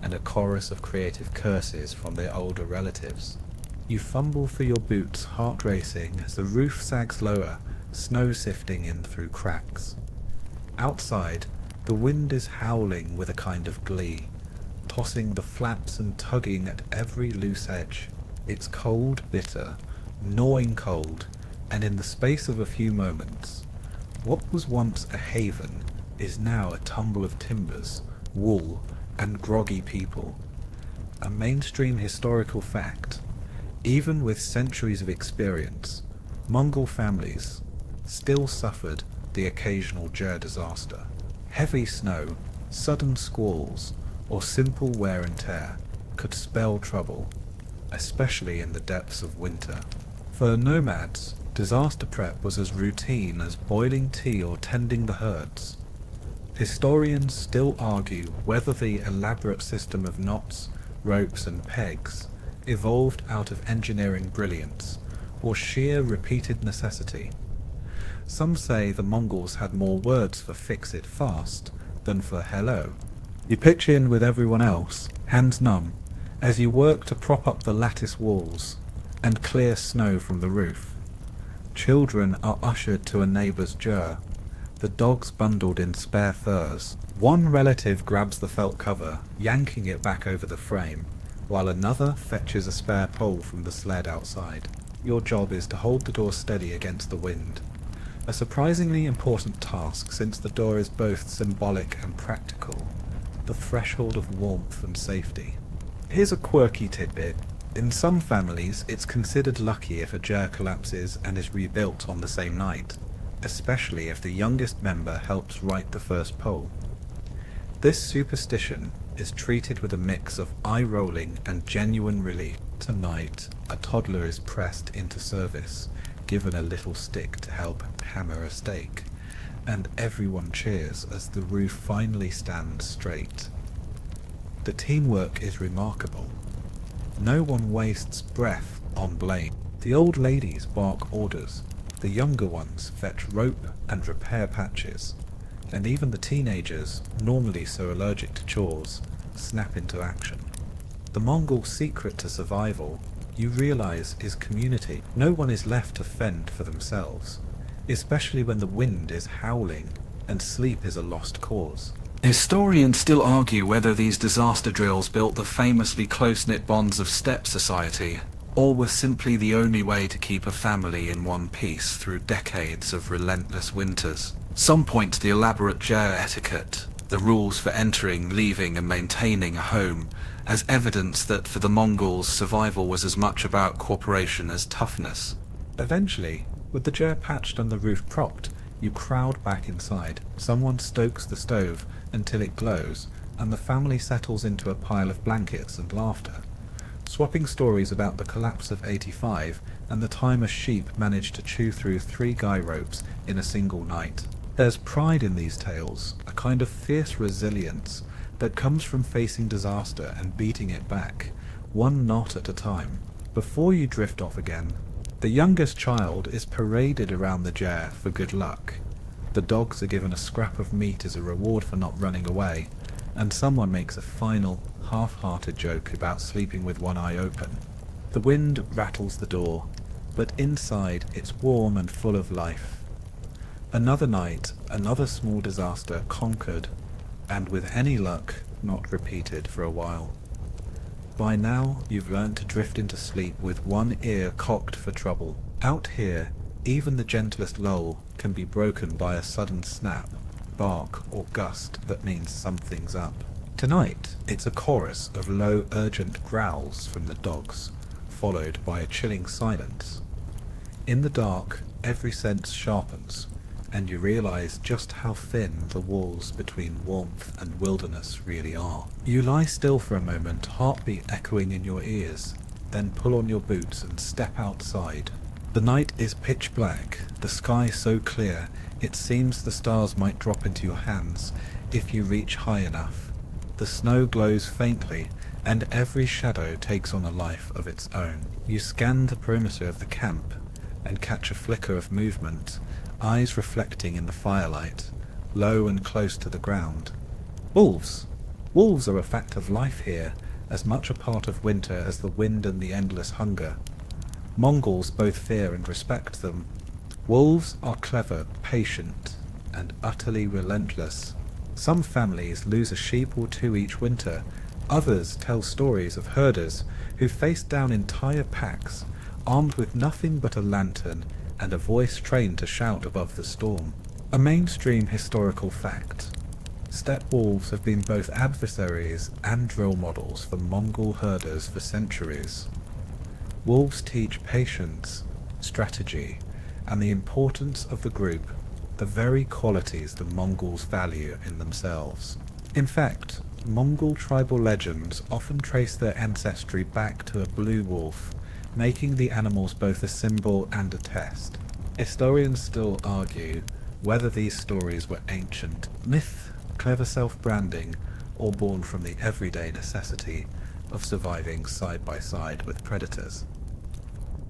and a chorus of creative curses from their older relatives. You fumble for your boots, heart racing, as the roof sags lower, snow sifting in through cracks. Outside, the wind is howling with a kind of glee, tossing the flaps and tugging at every loose edge. It's cold, bitter, gnawing cold, and in the space of a few moments, what was once a haven is now a tumble of timbers, wool, and groggy people. A mainstream historical fact. Even with centuries of experience, Mongol families still suffered the occasional jar disaster. Heavy snow, sudden squalls, or simple wear and tear could spell trouble, especially in the depths of winter. For nomads, disaster prep was as routine as boiling tea or tending the herds. Historians still argue whether the elaborate system of knots, ropes and pegs evolved out of engineering brilliance or sheer repeated necessity. Some say the Mongols had more words for fix it fast than for hello. You pitch in with everyone else, hands numb, as you work to prop up the lattice walls and clear snow from the roof. Children are ushered to a neighbour's jar, the dogs bundled in spare furs. One relative grabs the felt cover, yanking it back over the frame, while another fetches a spare pole from the sled outside. Your job is to hold the door steady against the wind. A surprisingly important task, since the door is both symbolic and practical, the threshold of warmth and safety. Here's a quirky tidbit. In some families, it's considered lucky if a jar collapses and is rebuilt on the same night, especially if the youngest member helps right the first pole. This superstition is treated with a mix of eye-rolling and genuine relief. Tonight, a toddler is pressed into service, given a little stick to help hammer a stake, and everyone cheers as the roof finally stands straight. The teamwork is remarkable. No one wastes breath on blame. The old ladies bark orders, the younger ones fetch rope and repair patches, and even the teenagers, normally so allergic to chores, snap into action. The Mongol secret to survival, you realize is community. No one is left to fend for themselves, especially when the wind is howling and sleep is a lost cause. Historians still argue whether these disaster drills built the famously close-knit bonds of steppe society, or were simply the only way to keep a family in one piece through decades of relentless winters. Some point to the elaborate ger etiquette, the rules for entering, leaving and maintaining a home, as evidence that for the Mongols survival was as much about cooperation as toughness. Eventually, with the ger patched and the roof propped, you crowd back inside. Someone stokes the stove until it glows, and the family settles into a pile of blankets and laughter, swapping stories about the collapse of 85 and the time a sheep managed to chew through 3 guy ropes in a single night. There's pride in these tales, a kind of fierce resilience that comes from facing disaster and beating it back, one knot at a time, before you drift off again. The youngest child is paraded around the ger for good luck. The dogs are given a scrap of meat as a reward for not running away, and someone makes a final, half-hearted joke about sleeping with one eye open. The wind rattles the door, but inside it's warm and full of life. Another night, another small disaster conquered, and with any luck, not repeated for a while. By now, you've learned to drift into sleep with one ear cocked for trouble. Out here, even the gentlest lull can be broken by a sudden snap, bark or gust that means something's up. Tonight, it's a chorus of low, urgent growls from the dogs, followed by a chilling silence. In the dark, every sense sharpens, and you realize just how thin the walls between warmth and wilderness really are. You lie still for a moment, heartbeat echoing in your ears, then pull on your boots and step outside. The night is pitch black, the sky so clear it seems the stars might drop into your hands if you reach high enough. The snow glows faintly, and every shadow takes on a life of its own. You scan the perimeter of the camp, and catch a flicker of movement, eyes reflecting in the firelight, low and close to the ground. Wolves! Wolves are a fact of life here, as much a part of winter as the wind and the endless hunger. Mongols both fear and respect them. Wolves are clever, patient, and utterly relentless. Some families lose a sheep or 2 each winter. Others tell stories of herders who faced down entire packs, armed with nothing but a lantern and a voice trained to shout above the storm. A mainstream historical fact. Steppe wolves have been both adversaries and drill models for Mongol herders for centuries. Wolves teach patience, strategy, and the importance of the group, the very qualities the Mongols value in themselves. In fact, Mongol tribal legends often trace their ancestry back to a blue wolf, making the animals both a symbol and a test. Historians still argue whether these stories were ancient myth, clever self-branding, or born from the everyday necessity of surviving side by side with predators.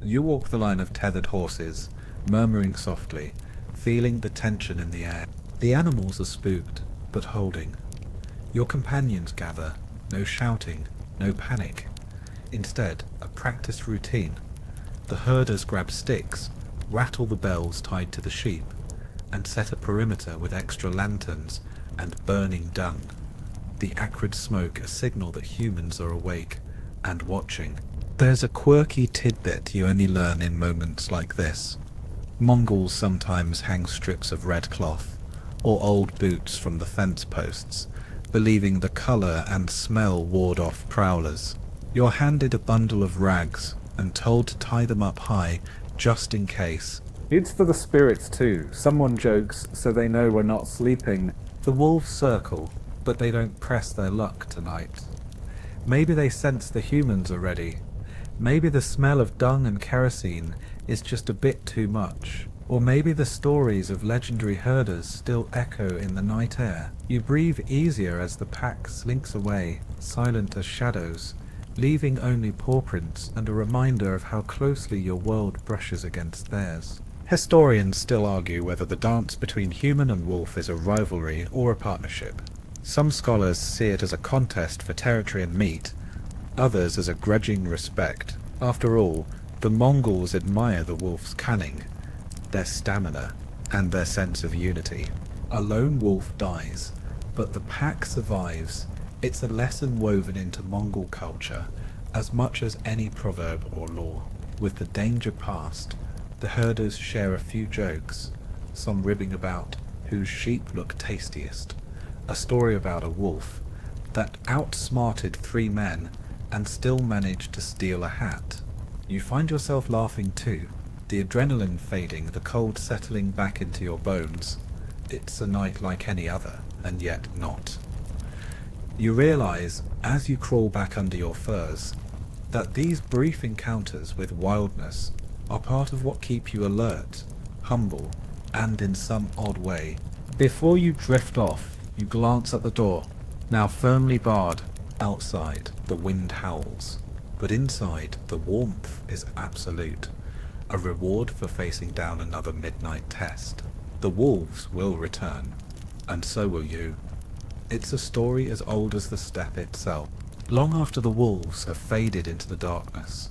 You walk the line of tethered horses, murmuring softly, feeling the tension in the air. The animals are spooked, but holding. Your companions gather, no shouting, no panic. Instead, a practiced routine. The herders grab sticks, rattle the bells tied to the sheep, and set a perimeter with extra lanterns and burning dung. The acrid smoke a signal that humans are awake and watching. There's a quirky tidbit you only learn in moments like this. Mongols sometimes hang strips of red cloth, or old boots from the fence posts, believing the colour and smell ward off prowlers. You're handed a bundle of rags and told to tie them up high, just in case. It's for the spirits too. Someone jokes, so they know we're not sleeping. The wolves circle, but they don't press their luck tonight. Maybe they sense the humans are ready. Maybe the smell of dung and kerosene is just a bit too much. Or maybe the stories of legendary herders still echo in the night air. You breathe easier as the pack slinks away, silent as shadows, leaving only paw prints and a reminder of how closely your world brushes against theirs. Historians still argue whether the dance between human and wolf is a rivalry or a partnership. Some scholars see it as a contest for territory and meat, others as a grudging respect. After all, the Mongols admire the wolf's cunning, their stamina, and their sense of unity. A lone wolf dies, but the pack survives. It's a lesson woven into Mongol culture as much as any proverb or law. With the danger past, the herders share a few jokes, some ribbing about whose sheep look tastiest, a story about a wolf that outsmarted 3 men and still managed to steal a hat. You find yourself laughing too, the adrenaline fading, the cold settling back into your bones. It's a night like any other, and yet not. You realize, as you crawl back under your furs, that these brief encounters with wildness are part of what keep you alert, humble, and in some odd way. Before you drift off, you glance at the door, now firmly barred. Outside, the wind howls, but inside, the warmth is absolute, a reward for facing down another midnight test. The wolves will return, and so will you. It's a story as old as the steppe itself. Long after the wolves have faded into the darkness,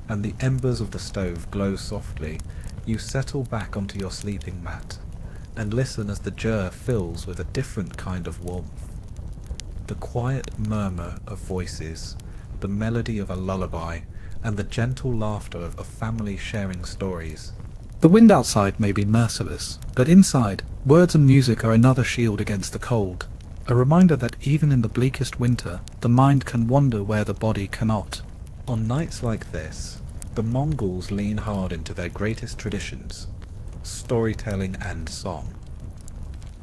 and the embers of the stove glow softly, you settle back onto your sleeping mat, and listen as the ger fills with a different kind of warmth. The quiet murmur of voices, the melody of a lullaby, and the gentle laughter of a family sharing stories. The wind outside may be merciless, but inside, words and music are another shield against the cold. A reminder that even in the bleakest winter, the mind can wander where the body cannot. On nights like this, the Mongols lean hard into their greatest traditions, storytelling and song.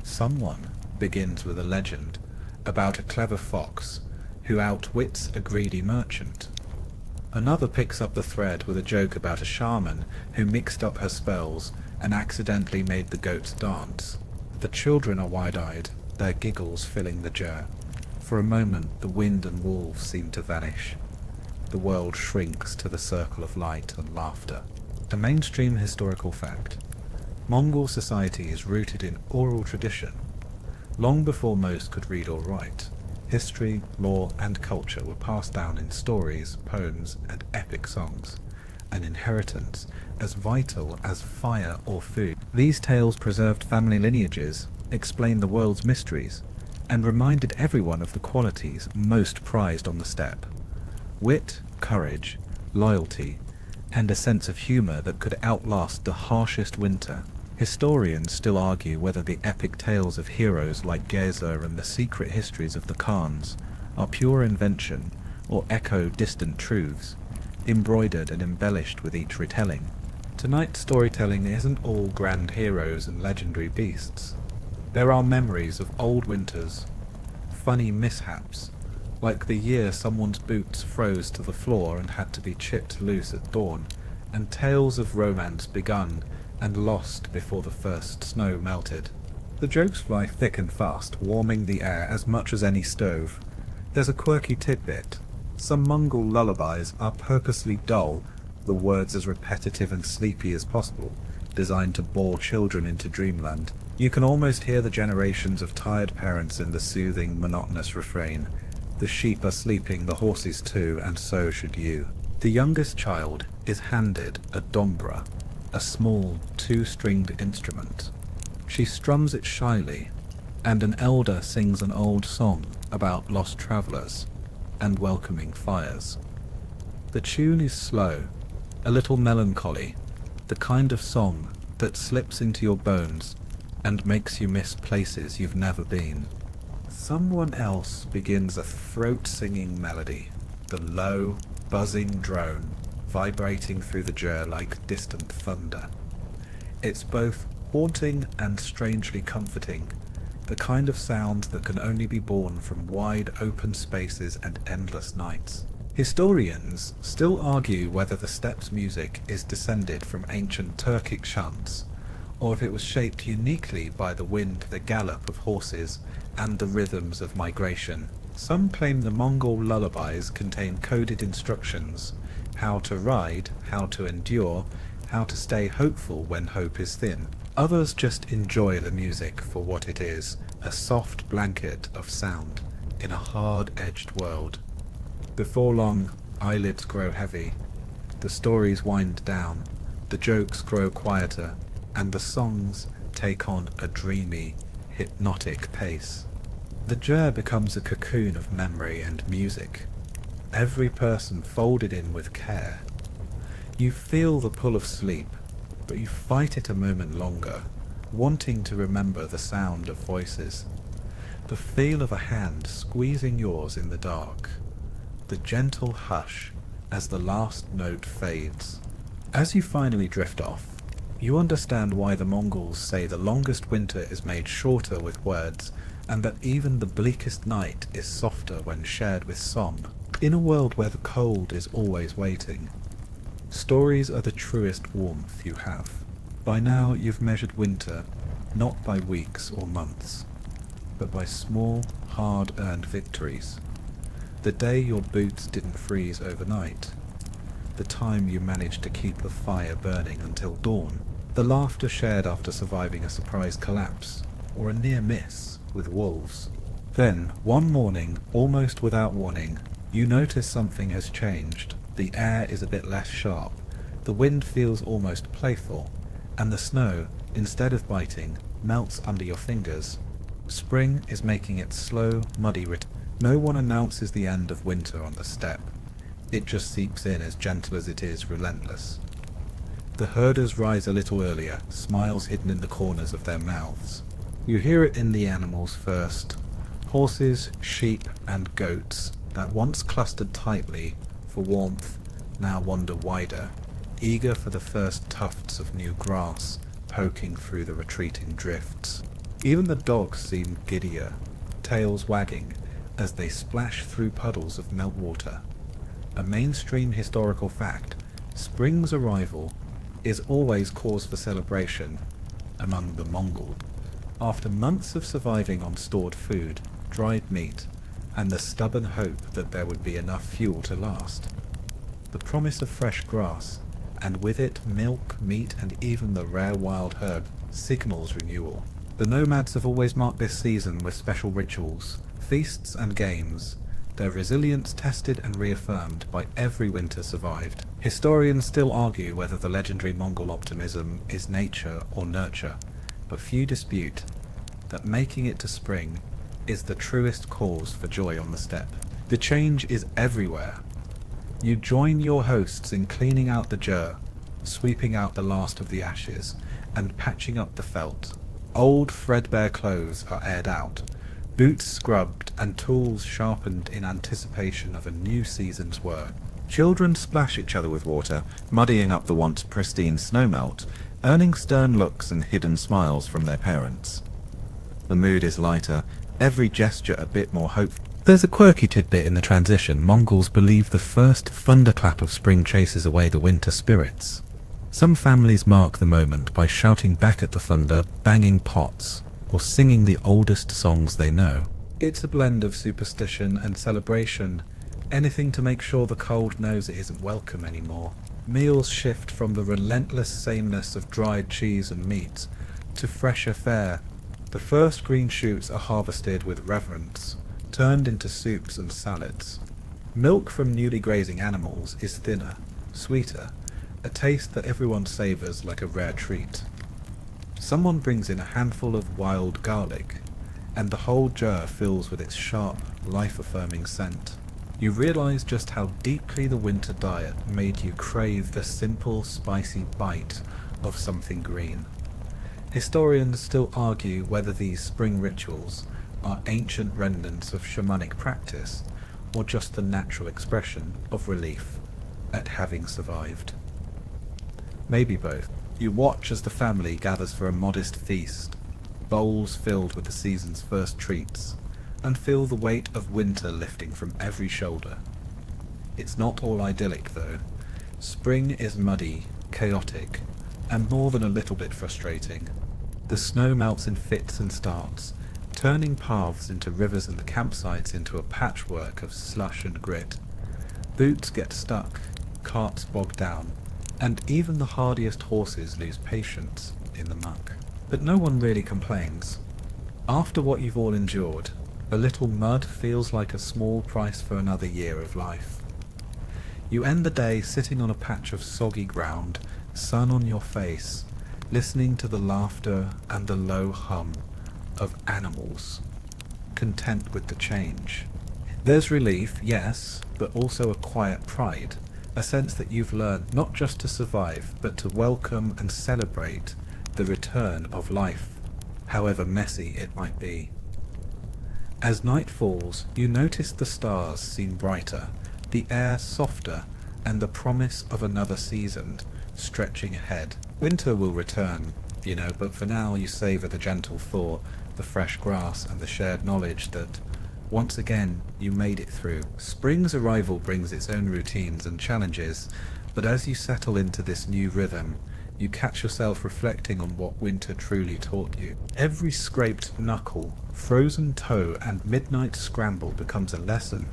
Someone begins with a legend about a clever fox who outwits a greedy merchant. Another picks up the thread with a joke about a shaman who mixed up her spells and accidentally made the goats dance. The children are wide-eyed, their giggles filling the ger. For a moment, the wind and wolves seem to vanish. The world shrinks to the circle of light and laughter. A mainstream historical fact. Mongol society is rooted in oral tradition. Long before most could read or write, history, law, and culture were passed down in stories, poems, and epic songs, an inheritance as vital as fire or food. These tales preserved family lineages, explained the world's mysteries, and reminded everyone of the qualities most prized on the steppe: wit, courage, loyalty, and a sense of humor that could outlast the harshest winter. Historians still argue whether the epic tales of heroes like Geza and the secret histories of the Khans are pure invention or echo distant truths, embroidered and embellished with each retelling. Tonight's storytelling isn't all grand heroes and legendary beasts. There are memories of old winters, funny mishaps, like the year someone's boots froze to the floor and had to be chipped loose at dawn, and tales of romance begun and lost before the first snow melted. The jokes fly thick and fast, warming the air as much as any stove. There's a quirky tidbit. Some Mongol lullabies are purposely dull, the words as repetitive and sleepy as possible, designed to bore children into dreamland. You can almost hear the generations of tired parents in the soothing, monotonous refrain. The sheep are sleeping, the horses too, and so should you. The youngest child is handed a dombra, a small, 2-stringed instrument. She strums it shyly, and an elder sings an old song about lost travellers and welcoming fires. The tune is slow, a little melancholy, the kind of song that slips into your bones and makes you miss places you've never been. Someone else begins a throat-singing melody, the low, buzzing drone vibrating through the ger like distant thunder. It's both haunting and strangely comforting, the kind of sound that can only be born from wide open spaces and endless nights. Historians still argue whether the steppe's music is descended from ancient Turkic chants, or if it was shaped uniquely by the wind, the gallop of horses, and the rhythms of migration. Some claim the Mongol lullabies contain coded instructions: how to ride, how to endure, how to stay hopeful when hope is thin. Others just enjoy the music for what it is, a soft blanket of sound in a hard-edged world. Before long, eyelids grow heavy. the stories wind down, the jokes grow quieter, and the songs take on a dreamy, hypnotic pace. The ger becomes a cocoon of memory and music, every person folded in with care. You feel the pull of sleep, but you fight it a moment longer, wanting to remember the sound of voices, the feel of a hand squeezing yours in the dark, the gentle hush as the last note fades. As you finally drift off, you understand why the Mongols say the longest winter is made shorter with words, and that even the bleakest night is softer when shared with song. In a world where the cold is always waiting, stories are the truest warmth you have. By now you've measured winter not by weeks or months, but by small, hard-earned victories. The day your boots didn't freeze overnight, the time you managed to keep the fire burning until dawn, the laughter shared after surviving a surprise collapse, or a near miss with wolves. Then, one morning, almost without warning, you notice something has changed. The air is a bit less sharp, the wind feels almost playful, and the snow, instead of biting, melts under your fingers. Spring is making its slow, muddy return. No one announces the end of winter on the steppe. It just seeps in as gentle as it is relentless. The herders rise a little earlier, smiles hidden in the corners of their mouths. You hear it in the animals first. Horses, sheep, and goats that once clustered tightly for warmth now wander wider, eager for the first tufts of new grass poking through the retreating drifts. Even the dogs seem giddier, tails wagging as they splash through puddles of meltwater. A mainstream historical fact, spring's arrival is always cause for celebration among the Mongols. After months of surviving on stored food, dried meat, and the stubborn hope that there would be enough fuel to last, the promise of fresh grass, and with it milk, meat, and even the rare wild herb, signals renewal. The nomads have always marked this season with special rituals, feasts and games, their resilience tested and reaffirmed by every winter survived. Historians still argue whether the legendary Mongol optimism is nature or nurture, but few dispute that making it to spring is the truest cause for joy on the steppe. The change is everywhere. You join your hosts in cleaning out the ger, sweeping out the last of the ashes, and patching up the felt. Old threadbare clothes are aired out, boots scrubbed and tools sharpened in anticipation of a new season's work. Children splash each other with water, muddying up the once pristine snowmelt, earning stern looks and hidden smiles from their parents. The mood is lighter, every gesture a bit more hopeful. There's a quirky tidbit in the transition. Mongols believe the first thunderclap of spring chases away the winter spirits. Some families mark the moment by shouting back at the thunder, banging pots, or singing the oldest songs they know. It's a blend of superstition and celebration, anything to make sure the cold knows it isn't welcome anymore. Meals shift from the relentless sameness of dried cheese and meat to fresher fare. The first green shoots are harvested with reverence, turned into soups and salads. Milk from newly grazing animals is thinner, sweeter, a taste that everyone savours like a rare treat. Someone brings in a handful of wild garlic, and the whole jar fills with its sharp, life-affirming scent. You realise just how deeply the winter diet made you crave the simple, spicy bite of something green. Historians still argue whether these spring rituals are ancient remnants of shamanic practice, or just the natural expression of relief at having survived. Maybe both. You watch as the family gathers for a modest feast, bowls filled with the season's first treats, and feel the weight of winter lifting from every shoulder. It's not all idyllic though. Spring is muddy, chaotic, and more than a little bit frustrating. The snow melts in fits and starts, turning paths into rivers and the campsites into a patchwork of slush and grit. Boots get stuck, carts bog down, and even the hardiest horses lose patience in the muck. But no one really complains. After what you've all endured, a little mud feels like a small price for another year of life. You end the day sitting on a patch of soggy ground, sun on your face, listening to the laughter and the low hum of animals, content with the change. There's relief, yes, but also a quiet pride, a sense that you've learned not just to survive, but to welcome and celebrate the return of life, however messy it might be. As night falls, you notice the stars seem brighter, the air softer, and the promise of another season stretching ahead. Winter will return, but for now you savour the gentle thaw, the fresh grass, and the shared knowledge that once again you made it through. Spring's arrival brings its own routines and challenges, but as you settle into this new rhythm, you catch yourself reflecting on what winter truly taught you. Every scraped knuckle, frozen toe, and midnight scramble becomes a lesson,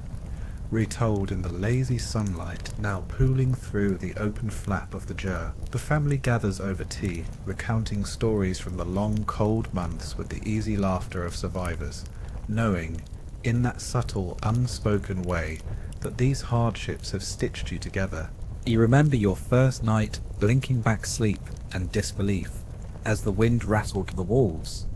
retold in the lazy sunlight now pooling through the open flap of the jar. The family gathers over tea, recounting stories from the long, cold months with the easy laughter of survivors, knowing, in that subtle, unspoken way, that these hardships have stitched you together. You remember your first night, blinking back sleep and disbelief as the wind rattled the walls.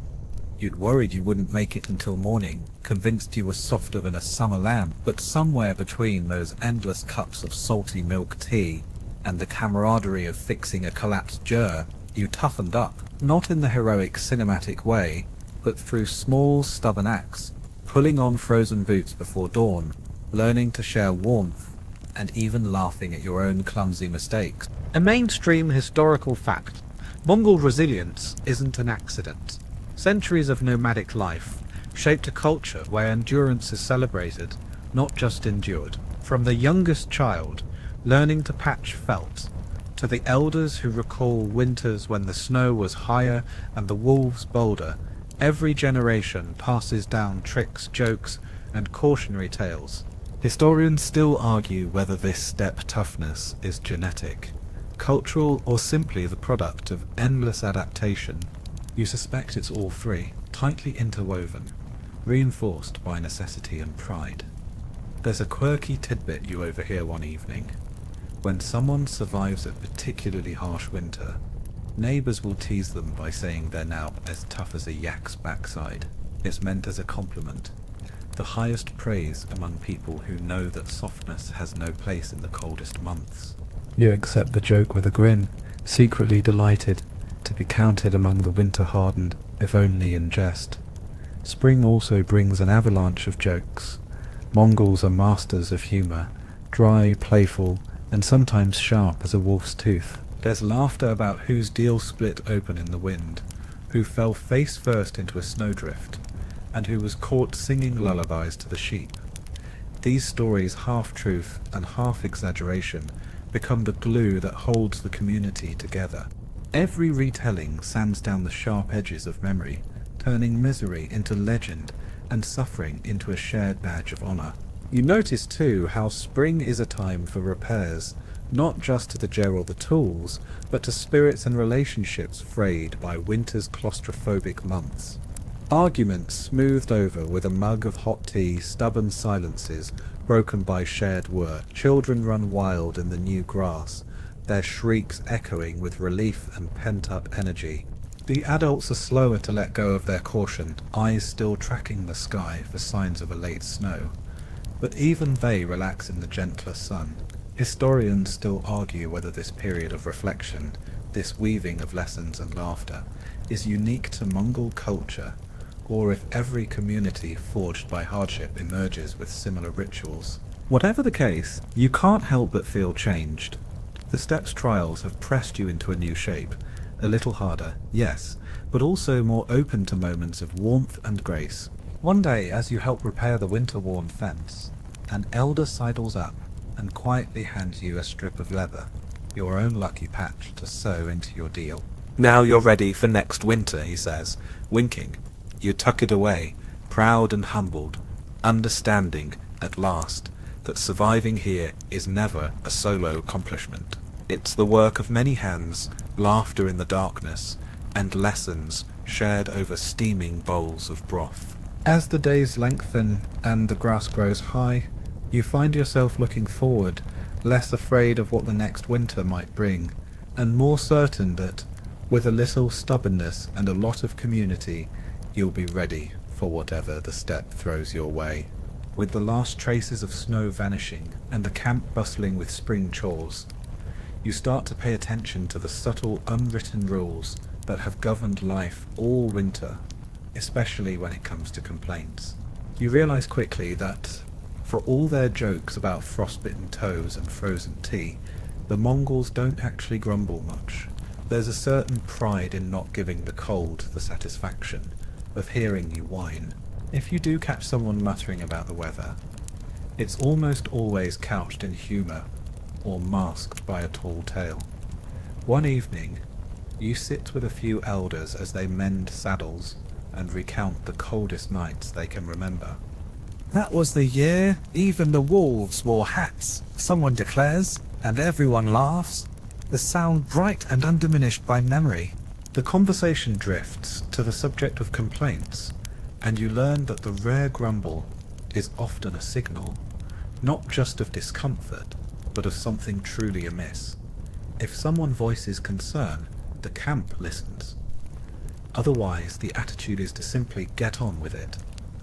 You'd worried you wouldn't make it until morning, convinced you were softer than a summer lamb, but somewhere between those endless cups of salty milk tea and the camaraderie of fixing a collapsed jar, you toughened up, not in the heroic cinematic way, but through small, stubborn acts, pulling on frozen boots before dawn, learning to share warmth, and even laughing at your own clumsy mistakes. A mainstream historical fact: Mongol resilience isn't an accident. Centuries of nomadic life shaped a culture where endurance is celebrated, not just endured. From the youngest child learning to patch felt, to the elders who recall winters when the snow was higher and the wolves bolder, every generation passes down tricks, jokes, and cautionary tales. Historians still argue whether this steppe toughness is genetic, cultural, or simply the product of endless adaptation. You suspect it's all three, tightly interwoven, reinforced by necessity and pride. There's a quirky tidbit you overhear one evening. When someone survives a particularly harsh winter, neighbours will tease them by saying they're now as tough as a yak's backside. It's meant as a compliment, the highest praise among people who know that softness has no place in the coldest months. You accept the joke with a grin, secretly delighted to be counted among the winter-hardened, if only in jest. Spring also brings an avalanche of jokes. Mongols are masters of humour, dry, playful, and sometimes sharp as a wolf's tooth. There's laughter about whose deal split open in the wind, who fell face first into a snowdrift, and who was caught singing lullabies to the sheep. These stories, half-truth and half-exaggeration, become the glue that holds the community together. Every retelling sands down the sharp edges of memory, turning misery into legend and suffering into a shared badge of honour. You notice too how spring is a time for repairs, not just to the jar or the tools, but to spirits and relationships frayed by winter's claustrophobic months. Arguments smoothed over with a mug of hot tea, stubborn silences broken by shared work. Children run wild in the new grass, their shrieks echoing with relief and pent-up energy. The adults are slower to let go of their caution, eyes still tracking the sky for signs of a late snow. But even they relax in the gentler sun. Historians still argue whether this period of reflection, this weaving of lessons and laughter, is unique to Mongol culture, or if every community forged by hardship emerges with similar rituals. Whatever the case, you can't help but feel changed. The steppe's trials have pressed you into a new shape, a little harder, yes, but also more open to moments of warmth and grace. One day, as you help repair the winter-worn fence, an elder sidles up and quietly hands you a strip of leather, your own lucky patch to sew into your deal. "Now you're ready for next winter," he says, winking. You tuck it away, proud and humbled, understanding, at last, that surviving here is never a solo accomplishment. It's the work of many hands, laughter in the darkness, and lessons shared over steaming bowls of broth. As the days lengthen and the grass grows high, you find yourself looking forward less afraid of what the next winter might bring, and more certain that, with a little stubbornness and a lot of community, you'll be ready for whatever the steppe throws your way. With the last traces of snow vanishing and the camp bustling with spring chores, you start to pay attention to the subtle unwritten rules that have governed life all winter, especially when it comes to complaints. You realize quickly that, for all their jokes about frostbitten toes and frozen tea, the Mongols don't actually grumble much. There's a certain pride in not giving the cold the satisfaction of hearing you whine. If you do catch someone muttering about the weather, it's almost always couched in humour or masked by a tall tale. One evening, you sit with a few elders as they mend saddles and recount the coldest nights they can remember. That was the year even the wolves wore hats, someone declares, and everyone laughs. The sound bright and undiminished by memory. The conversation drifts to the subject of complaints, and you learn that the rare grumble is often a signal, not just of discomfort, but of something truly amiss. If someone voices concern, the camp listens. Otherwise, the attitude is to simply get on with it,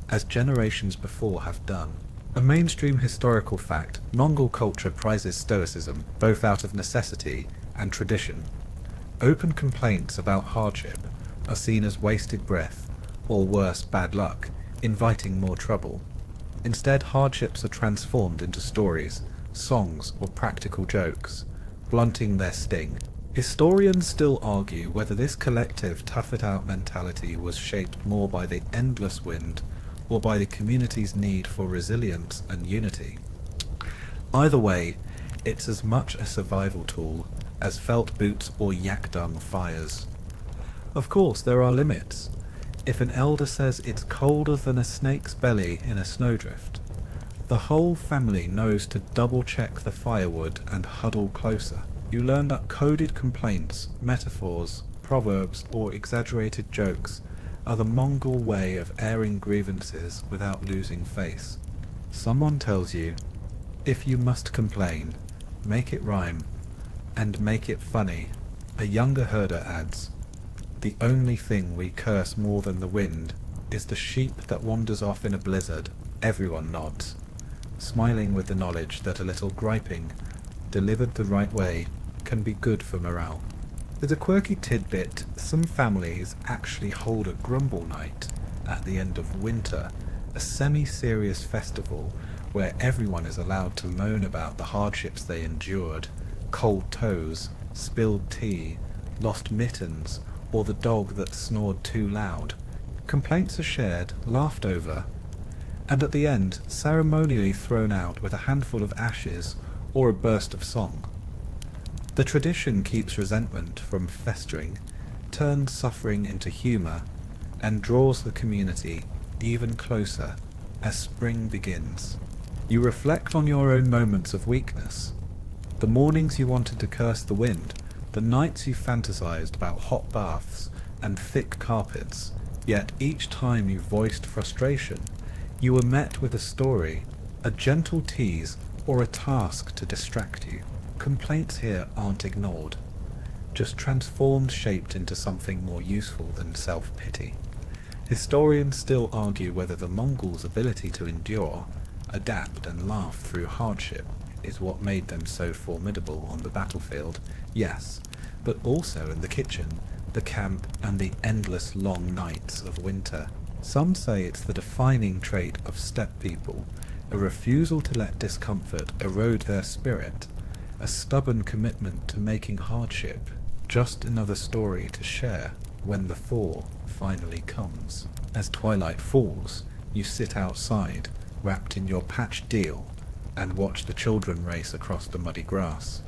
as generations before have done. A mainstream historical fact, Mongol culture prizes stoicism, both out of necessity and tradition. Open complaints about hardship are seen as wasted breath, or worse, bad luck, inviting more trouble. Instead, hardships are transformed into stories, songs, or practical jokes, blunting their sting. Historians still argue whether this collective tough-it-out mentality was shaped more by the endless wind or by the community's need for resilience and unity. Either way, it's as much a survival tool as felt boots or yak dung fires. Of course, there are limits. If an elder says it's colder than a snake's belly in a snowdrift, the whole family knows to double-check the firewood and huddle closer. You learn that coded complaints, metaphors, proverbs, or exaggerated jokes are the Mongol way of airing grievances without losing face. Someone tells you, if you must complain, make it rhyme, and make it funny. A younger herder adds, the only thing we curse more than the wind is the sheep that wanders off in a blizzard. Everyone nods, smiling with the knowledge that a little griping, delivered the right way, can be good for morale. There's a quirky tidbit: some families actually hold a grumble night at the end of winter, a semi-serious festival where everyone is allowed to moan about the hardships they endured, cold toes, spilled tea, lost mittens, or the dog that snored too loud. Complaints are shared, laughed over, and at the end ceremonially thrown out with a handful of ashes or a burst of song. The tradition keeps resentment from festering, turns suffering into humour, and draws the community even closer as spring begins. You reflect on your own moments of weakness, the mornings you wanted to curse the wind, the nights you fantasized about hot baths and thick carpets, yet each time you voiced frustration, you were met with a story, a gentle tease, or a task to distract you. Complaints here aren't ignored, just transformed, shaped into something more useful than self-pity. Historians still argue whether the Mongols' ability to endure, adapt and laugh through hardship is what made them so formidable on the battlefield, yes, but also in the kitchen, the camp, and the endless long nights of winter. Some say it's the defining trait of steppe people, a refusal to let discomfort erode their spirit, a stubborn commitment to making hardship just another story to share when the thaw finally comes. As twilight falls, you sit outside, wrapped in your patched deal, and watch the children race across the muddy grass.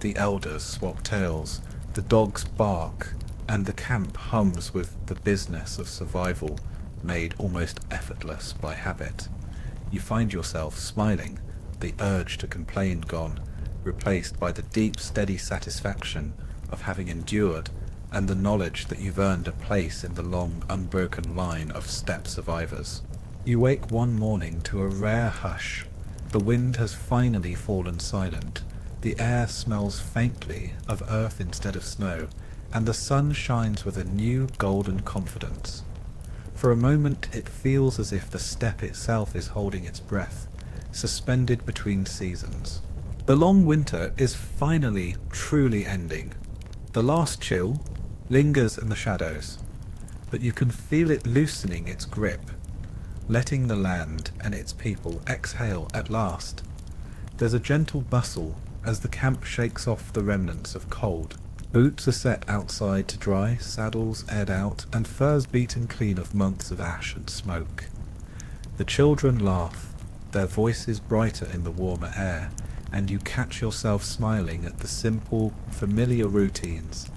The elders swap tales, the dogs bark, and the camp hums with the business of survival made almost effortless by habit. You find yourself smiling, the urge to complain gone, replaced by the deep, steady satisfaction of having endured and the knowledge that you've earned a place in the long, unbroken line of steppe survivors. You wake one morning to a rare hush, The wind has finally fallen silent. The air smells faintly of earth instead of snow, and the sun shines with a new golden confidence. For a moment it feels as if the steppe itself is holding its breath, suspended between seasons. The long winter is finally truly ending. The last chill lingers in the shadows, but you can feel it loosening its grip, letting the land and its people exhale at last. There's a gentle bustle as the camp shakes off the remnants of cold. Boots are set outside to dry, saddles aired out, and furs beaten clean of months of ash and smoke. The children laugh, their voices brighter in the warmer air, and you catch yourself smiling at the simple, familiar routines,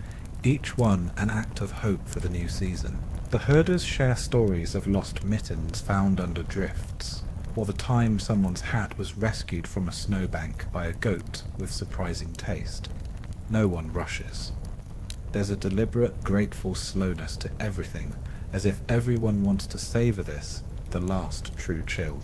each one an act of hope for the new season. The herders share stories of lost mittens found under drifts, or the time someone's hat was rescued from a snowbank by a goat with surprising taste. No one rushes. There's a deliberate, grateful slowness to everything, as if everyone wants to savour this, the last true chill.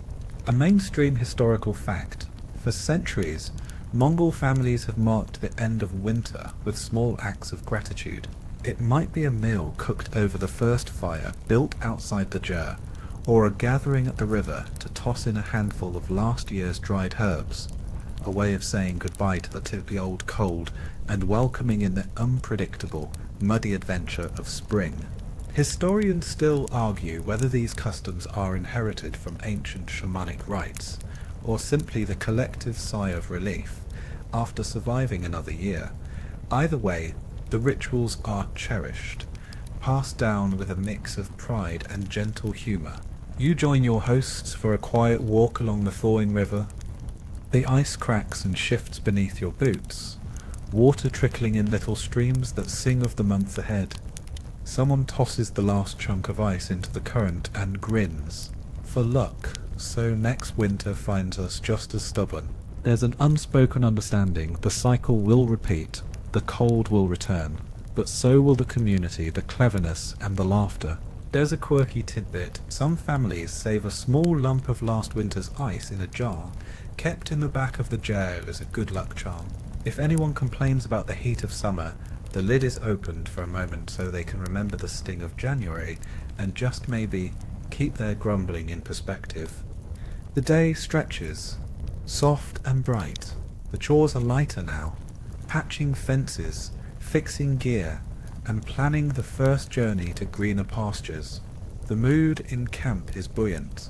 A mainstream historical fact. For centuries, Mongol families have marked the end of winter with small acts of gratitude. It might be a meal cooked over the first fire built outside the jar, or a gathering at the river to toss in a handful of last year's dried herbs, a way of saying goodbye to the old cold and welcoming in the unpredictable, muddy adventure of spring. Historians still argue whether these customs are inherited from ancient shamanic rites, or simply the collective sigh of relief after surviving another year. Either way, the rituals are cherished, passed down with a mix of pride and gentle humour. You join your hosts for a quiet walk along the thawing river. The ice cracks and shifts beneath your boots, water trickling in little streams that sing of the month ahead. Someone tosses the last chunk of ice into the current and grins. For luck, so next winter finds us just as stubborn. There's an unspoken understanding the cycle will repeat, the cold will return, but so will the community, the cleverness, and the laughter. There's a quirky tidbit. Some families save a small lump of last winter's ice in a jar, kept in the back of the jar as a good luck charm. If anyone complains about the heat of summer, the lid is opened for a moment so they can remember the sting of January and just maybe keep their grumbling in perspective. The day stretches, soft and bright. The chores are lighter now, patching fences, fixing gear, and planning the first journey to greener pastures. The mood in camp is buoyant.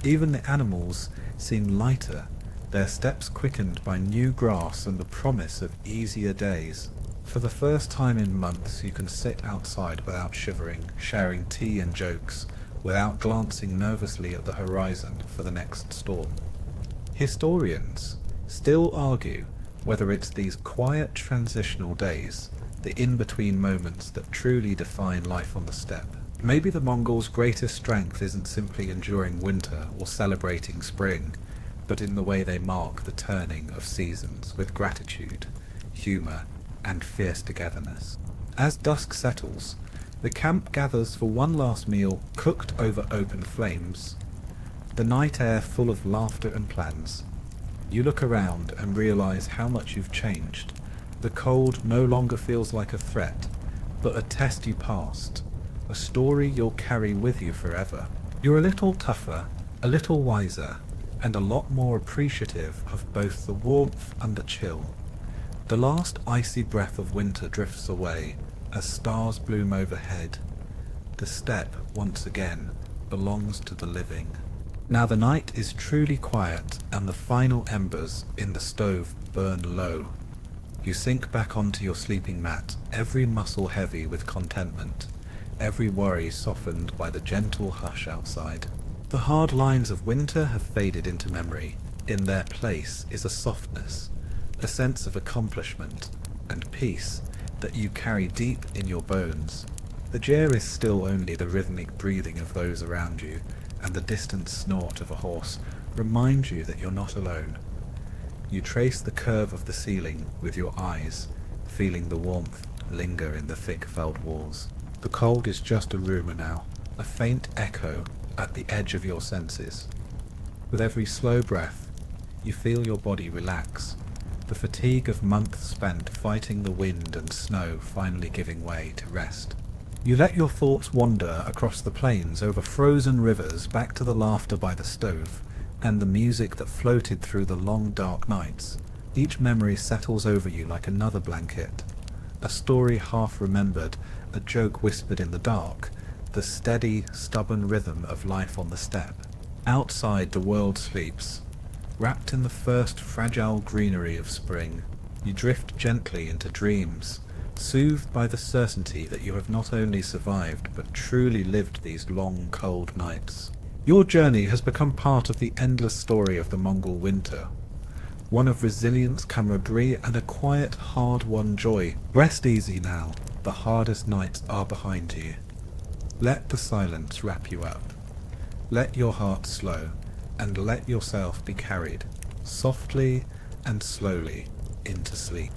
Even the animals seem lighter, their steps quickened by new grass and the promise of easier days. For the first time in months you can sit outside without shivering, sharing tea and jokes, without glancing nervously at the horizon for the next storm. Historians still argue whether it's these quiet transitional days, the in-between moments that truly define life on the steppe. Maybe the Mongols' greatest strength isn't simply enduring winter or celebrating spring, but in the way they mark the turning of seasons with gratitude, humour, and fierce togetherness. As dusk settles, the camp gathers for one last meal cooked over open flames, the night air full of laughter and plans. You look around and realise how much you've changed. The cold no longer feels like a threat, but a test you passed, a story you'll carry with you forever. You're a little tougher, a little wiser, and a lot more appreciative of both the warmth and the chill. The last icy breath of winter drifts away as stars bloom overhead. The steppe, once again, belongs to the living. Now the night is truly quiet and the final embers in the stove burn low. You sink back onto your sleeping mat, every muscle heavy with contentment, every worry softened by the gentle hush outside. The hard lines of winter have faded into memory. In their place is a softness, a sense of accomplishment and peace that you carry deep in your bones. The jar is still only the rhythmic breathing of those around you, and the distant snort of a horse reminds you that you're not alone. You trace the curve of the ceiling with your eyes, feeling the warmth linger in the thick felt walls. The cold is just a rumour now, a faint echo at the edge of your senses. With every slow breath, You feel your body relax, the fatigue of months spent fighting the wind and snow finally giving way to rest. You let your thoughts wander across the plains, over frozen rivers, back to the laughter by the stove, and the music that floated through the long dark nights. Each memory settles over you like another blanket. A story half remembered, a joke whispered in the dark, the steady, stubborn rhythm of life on the steppe. Outside the world sleeps. Wrapped in the first fragile greenery of spring, you drift gently into dreams, soothed by the certainty that you have not only survived but truly lived these long, cold nights. Your journey has become part of the endless story of the Mongol winter, one of resilience, camaraderie, and a quiet, hard-won joy. Rest easy now, the hardest nights are behind you. Let the silence wrap you up. Let your heart slow, and let yourself be carried, softly and slowly, into sleep.